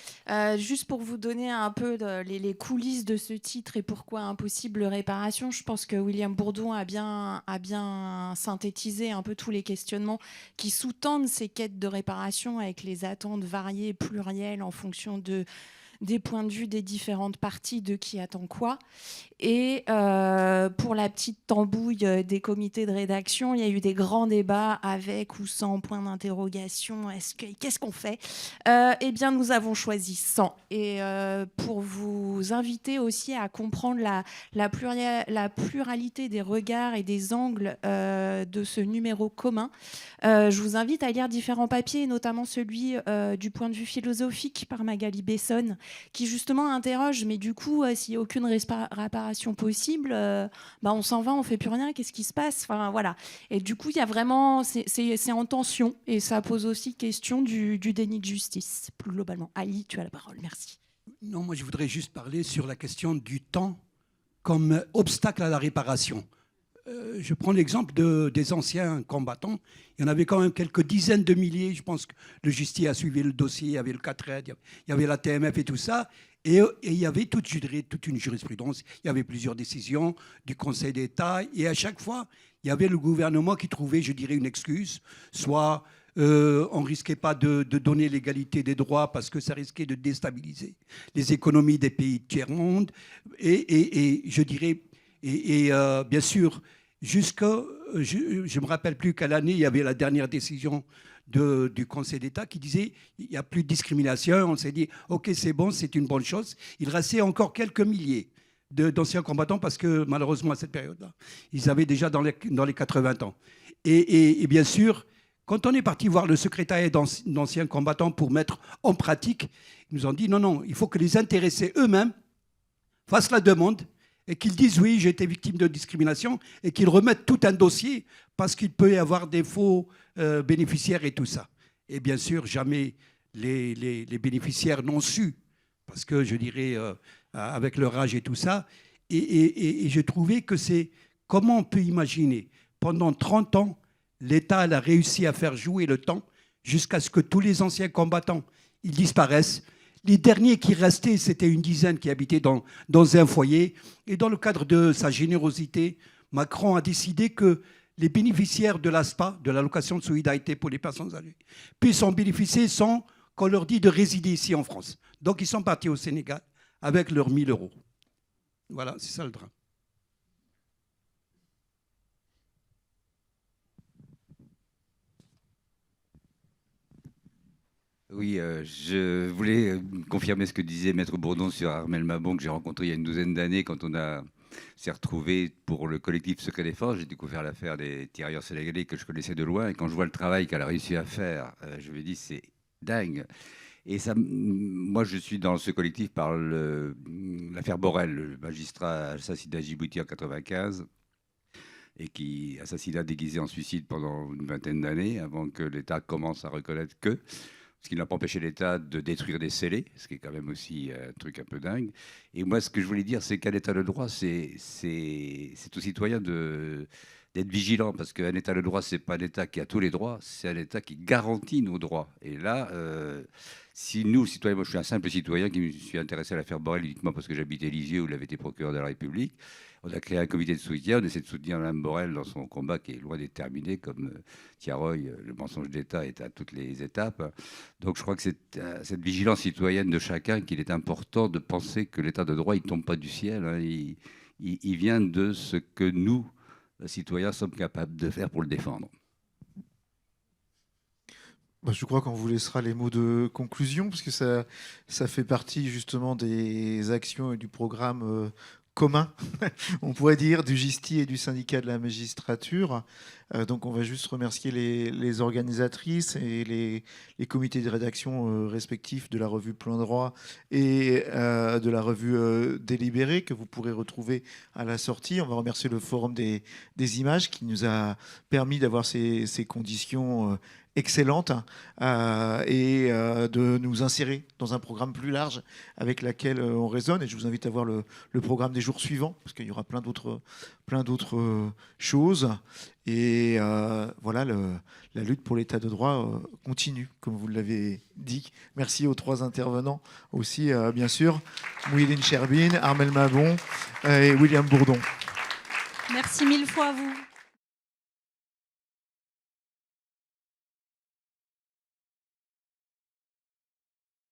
Juste pour vous donner un peu les coulisses de ce titre et pourquoi impossible réparation, je pense que William Bourdon a bien synthétisé un peu tous les questionnements qui sous-tendent ces quêtes de réparation avec les attentes variées, plurielles, en fonction des points de vue des différentes parties, de qui attend quoi. Et pour la petite tambouille des comités de rédaction, il y a eu des grands débats avec ou sans point d'interrogation. Qu'est-ce qu'on fait ? Eh bien, nous avons choisi sans. Et pour vous inviter aussi à comprendre la pluralité des regards et des angles de ce numéro commun, je vous invite à lire différents papiers, notamment celui du point de vue philosophique par Magali Besson, qui justement interroge, mais du coup, s'il n'y a aucune réparation possible, on s'en va, on fait plus rien, qu'est-ce qui se passe ? Enfin, voilà. Et du coup, il y a vraiment, c'est en tension, et ça pose aussi question du déni de justice, plus globalement. Ali, tu as la parole, merci. Non, moi je voudrais juste parler sur la question du temps comme obstacle à la réparation. Je prends l'exemple des anciens combattants. Il y en avait quand même quelques dizaines de milliers. Je pense que le Justice a suivi le dossier. Il y avait le 4 il y avait la TMF et tout ça. Et il y avait toute une jurisprudence. Il y avait plusieurs décisions du Conseil d'État. Et à chaque fois, il y avait le gouvernement qui trouvait, je dirais, une excuse. Soit on ne risquait pas de donner l'égalité des droits parce que ça risquait de déstabiliser les économies des pays tiers-monde. Et je dirais, bien sûr, je ne me rappelle plus quelle année, il y avait la dernière décision du Conseil d'État qui disait il n'y a plus de discrimination. On s'est dit, OK, c'est bon, c'est une bonne chose. Il restait encore quelques milliers d'anciens combattants parce que malheureusement, à cette période-là, ils avaient déjà dans les 80 ans. Et bien sûr, quand on est parti voir le secrétariat d'anciens combattants pour mettre en pratique, ils nous ont dit non, il faut que les intéressés eux-mêmes fassent la demande et qu'ils disent oui, j'ai été victime de discrimination, et qu'ils remettent tout un dossier parce qu'il peut y avoir des faux bénéficiaires et tout ça. Et bien sûr, jamais les bénéficiaires n'ont su, parce que je dirais, avec leur âge et tout ça, et je trouvais que c'est comment on peut imaginer, pendant 30 ans, l'État a réussi à faire jouer le temps jusqu'à ce que tous les anciens combattants ils disparaissent. Les derniers qui restaient, c'était une dizaine qui habitaient dans un foyer. Et dans le cadre de sa générosité, Macron a décidé que les bénéficiaires de l'ASPA, de l'allocation de solidarité pour les personnes âgées, puissent en bénéficier sans qu'on leur dise de résider ici en France. Donc ils sont partis au Sénégal avec leurs 1 000 €. Voilà, c'est ça le drame. Oui, je voulais confirmer ce que disait Maître Bourdon sur Armel Mabon, que j'ai rencontré il y a une douzaine d'années quand s'est retrouvé pour le collectif Secret Défense. J'ai découvert l'affaire des tirailleurs sénégalais que je connaissais de loin. Et quand je vois le travail qu'elle a réussi à faire, je me dis c'est dingue. Et ça, moi, je suis dans ce collectif par l'affaire Borel, le magistrat assassiné à Djibouti en 1995. Et qui assassinat déguisé en suicide pendant une vingtaine d'années, avant que l'État commence à reconnaître que... Ce qui n'a pas empêché l'État de détruire des scellés, ce qui est quand même aussi un truc un peu dingue. Et moi, ce que je voulais dire, c'est qu'à l'État de droit, c'est aux citoyens d'être vigilant, parce qu'un État de droit, c'est pas un État qui a tous les droits, c'est un État qui garantit nos droits. Et là, si nous, citoyens, moi je suis un simple citoyen qui me suis intéressé à l'affaire Borel uniquement parce que j'habitais Lisieux où il avait été procureur de la République, on a créé un comité de soutien, on essaie de soutenir Mme Borel dans son combat qui est loin d'être terminé, comme Tiaroy, le mensonge d'État est à toutes les étapes. Donc je crois que c'est cette vigilance citoyenne de chacun qu'il est important de penser que l'État de droit, il ne tombe pas du ciel, hein, il vient de ce que nous, citoyens, sommes capables de faire pour le défendre. Je crois qu'on vous laissera les mots de conclusion, parce que ça fait partie justement des actions et du programme commun, on pourrait dire, du GISTI et du syndicat de la magistrature. Donc on va juste remercier les organisatrices et les comités de rédaction respectifs de la revue Plein Droit et de la revue Délibéré, que vous pourrez retrouver à la sortie. On va remercier le Forum des images qui nous a permis d'avoir ces conditions excellente et de nous insérer dans un programme plus large avec laquelle on raisonne. Et je vous invite à voir le programme des jours suivants, parce qu'il y aura plein d'autres choses. Et voilà, la lutte pour l'état de droit continue, comme vous l'avez dit. Merci aux 3 intervenants aussi, bien sûr, Mouhidine Cherbine, Armel Mabon et William Bourdon. Merci 1000 fois à vous.